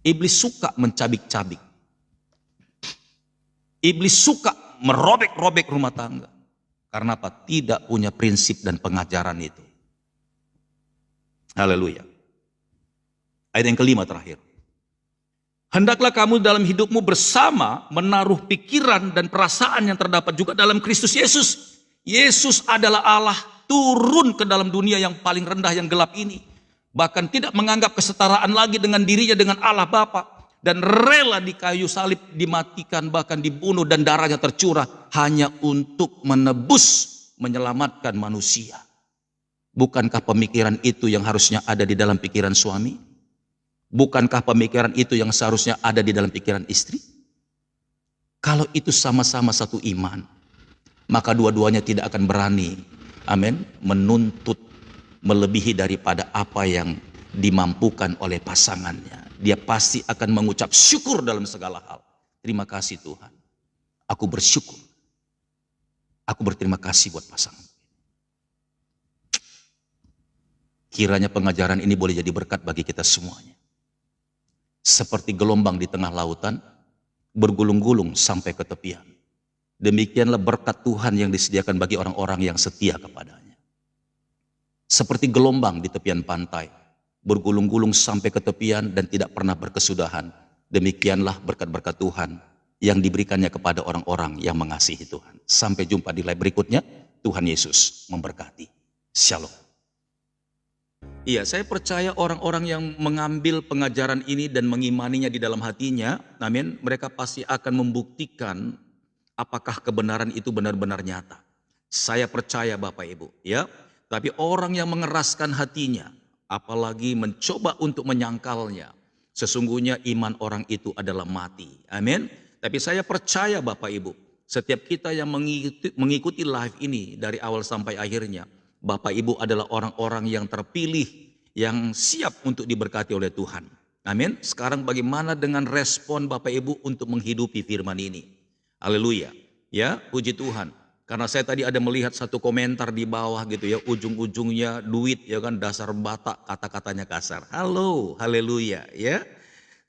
Iblis suka mencabik-cabik. Iblis suka merobek-robek rumah tangga. Karena apa? Tidak punya prinsip dan pengajaran itu. Haleluya. Ayat yang kelima terakhir. Hendaklah kamu dalam hidupmu bersama menaruh pikiran dan perasaan yang terdapat juga dalam Kristus Yesus. Yesus adalah Allah turun ke dalam dunia yang paling rendah, yang gelap ini. Bahkan tidak menganggap kesetaraan lagi dengan dirinya, dengan Allah Bapa. Dan rela di kayu salib dimatikan, bahkan dibunuh dan darahnya tercurah. Hanya untuk menebus, menyelamatkan manusia. Bukankah pemikiran itu yang harusnya ada di dalam pikiran suami? Bukankah pemikiran itu yang seharusnya ada di dalam pikiran istri? Kalau itu sama-sama satu iman, maka dua-duanya tidak akan berani, amin, menuntut melebihi daripada apa yang dimampukan oleh pasangannya. Dia pasti akan mengucap syukur dalam segala hal. Terima kasih Tuhan. Aku bersyukur. Aku berterima kasih buat pasangan. Kiranya pengajaran ini boleh jadi berkat bagi kita semuanya. Seperti gelombang di tengah lautan, bergulung-gulung sampai ke tepian. Demikianlah berkat Tuhan yang disediakan bagi orang-orang yang setia kepadanya. Seperti gelombang di tepian pantai, bergulung-gulung sampai ke tepian dan tidak pernah berkesudahan. Demikianlah berkat-berkat Tuhan yang diberikannya kepada orang-orang yang mengasihi Tuhan. Sampai jumpa di live berikutnya. Tuhan Yesus memberkati. Shalom. Iya, saya percaya orang-orang yang mengambil pengajaran ini dan mengimaninya di dalam hatinya, amin, mereka pasti akan membuktikan apakah kebenaran itu benar-benar nyata. Saya percaya Bapak Ibu, ya. Tapi orang yang mengeraskan hatinya, apalagi mencoba untuk menyangkalnya, sesungguhnya iman orang itu adalah mati. Amin. Tapi saya percaya Bapak Ibu, Setiap kita yang mengikuti live ini dari awal sampai akhirnya, Bapak Ibu adalah orang-orang yang terpilih, yang siap untuk diberkati oleh Tuhan. Amin. Sekarang bagaimana dengan respon Bapak Ibu untuk menghidupi firman ini? Haleluya. Ya, puji Tuhan. Karena saya tadi ada melihat satu komentar di bawah gitu ya, ujung-ujungnya duit ya kan, dasar Batak, kata-katanya kasar. Halo, haleluya ya.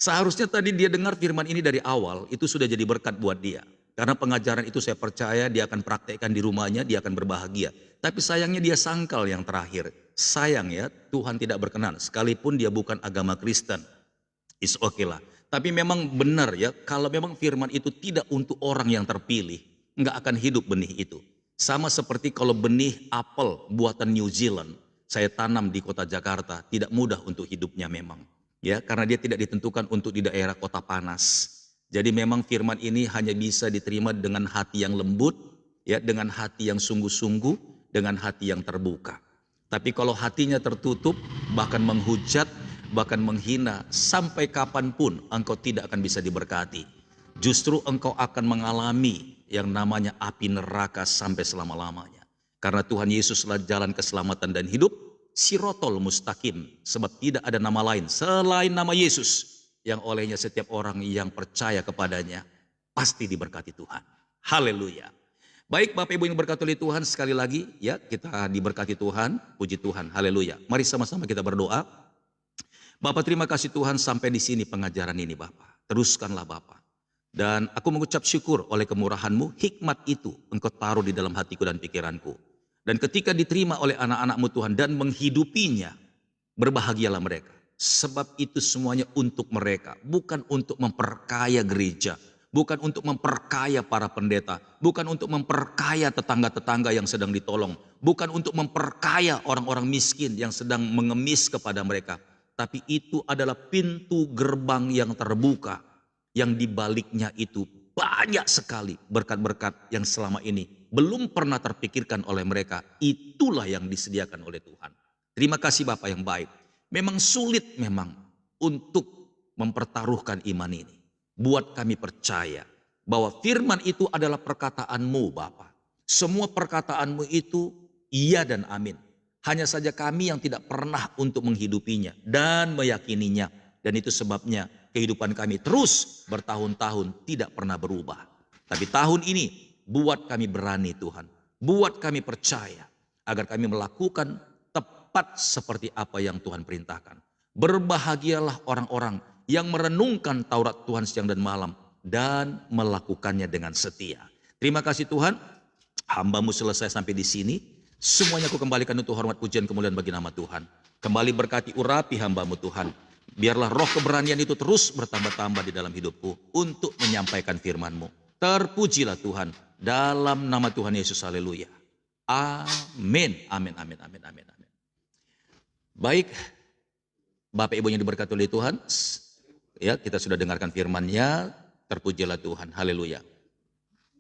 Seharusnya tadi dia dengar firman ini dari awal, itu sudah jadi berkat buat dia. Karena pengajaran itu saya percaya dia akan praktekkan di rumahnya, dia akan berbahagia. Tapi sayangnya dia sangkal yang terakhir. Sayang ya, Tuhan tidak berkenan. Sekalipun dia bukan agama Kristen. Is okay lah. Tapi memang benar ya, kalau memang firman itu tidak untuk orang yang terpilih, nggak akan hidup benih itu. Sama seperti kalau benih apel buatan New Zealand, saya tanam di kota Jakarta, tidak mudah untuk hidupnya memang. Ya, karena dia tidak ditentukan untuk di daerah kota panas. Jadi memang firman ini hanya bisa diterima dengan hati yang lembut, ya, dengan hati yang sungguh-sungguh, dengan hati yang terbuka. Tapi kalau hatinya tertutup, bahkan menghujat, bahkan menghina, sampai kapanpun engkau tidak akan bisa diberkati. Justru engkau akan mengalami yang namanya api neraka sampai selama-lamanya. Karena Tuhan Yesuslah jalan keselamatan dan hidup, sirotol mustaqim. Sebab tidak ada nama lain selain nama Yesus, yang olehnya setiap orang yang percaya kepadanya pasti diberkati Tuhan. Haleluya. Baik Bapak Ibu yang diberkati oleh Tuhan, sekali lagi ya kita diberkati Tuhan, puji Tuhan, haleluya. Mari sama-sama kita berdoa. Bapak terima kasih Tuhan sampai di sini pengajaran ini Bapak. Teruskanlah Bapak. Dan aku mengucap syukur oleh kemurahan-Mu, hikmat itu Engkau taruh di dalam hatiku dan pikiranku. Dan ketika diterima oleh anak-anak-Mu Tuhan dan menghidupinya, berbahagialah mereka. Sebab itu semuanya untuk mereka, bukan untuk memperkaya gereja, bukan untuk memperkaya para pendeta, bukan untuk memperkaya tetangga-tetangga yang sedang ditolong, bukan untuk memperkaya orang-orang miskin yang sedang mengemis kepada mereka. Tapi itu adalah pintu gerbang yang terbuka, yang dibaliknya itu banyak sekali berkat-berkat yang selama ini belum pernah terpikirkan oleh mereka. Itulah yang disediakan oleh Tuhan. Terima kasih Bapak yang baik. Memang sulit memang untuk mempertaruhkan iman ini. Buat kami percaya bahwa firman itu adalah perkataan-Mu Bapa. Semua perkataan-Mu itu iya dan amin. Hanya saja kami yang tidak pernah untuk menghidupinya dan meyakininya. Dan itu sebabnya kehidupan kami terus bertahun-tahun tidak pernah berubah. Tapi tahun ini buat kami berani Tuhan. Buat kami percaya agar kami melakukan tepat seperti apa yang Tuhan perintahkan. Berbahagialah orang-orang yang merenungkan Taurat Tuhan siang dan malam dan melakukannya dengan setia. Terima kasih Tuhan, hamba-Mu selesai sampai di sini. Semuanya aku kembalikan untuk hormat pujian kemuliaan bagi nama Tuhan. Kembali berkati urapi hamba-Mu Tuhan. Biarlah roh keberanian itu terus bertambah-tambah di dalam hidupku untuk menyampaikan firman-Mu. Terpujilah Tuhan dalam nama Tuhan Yesus. Haleluya. Amin. Amin. Amin. Amin. Amin. Amin. Baik, Bapak Ibu yang diberkati oleh Tuhan, ya kita sudah dengarkan firman-Nya, terpujilah Tuhan, haleluya.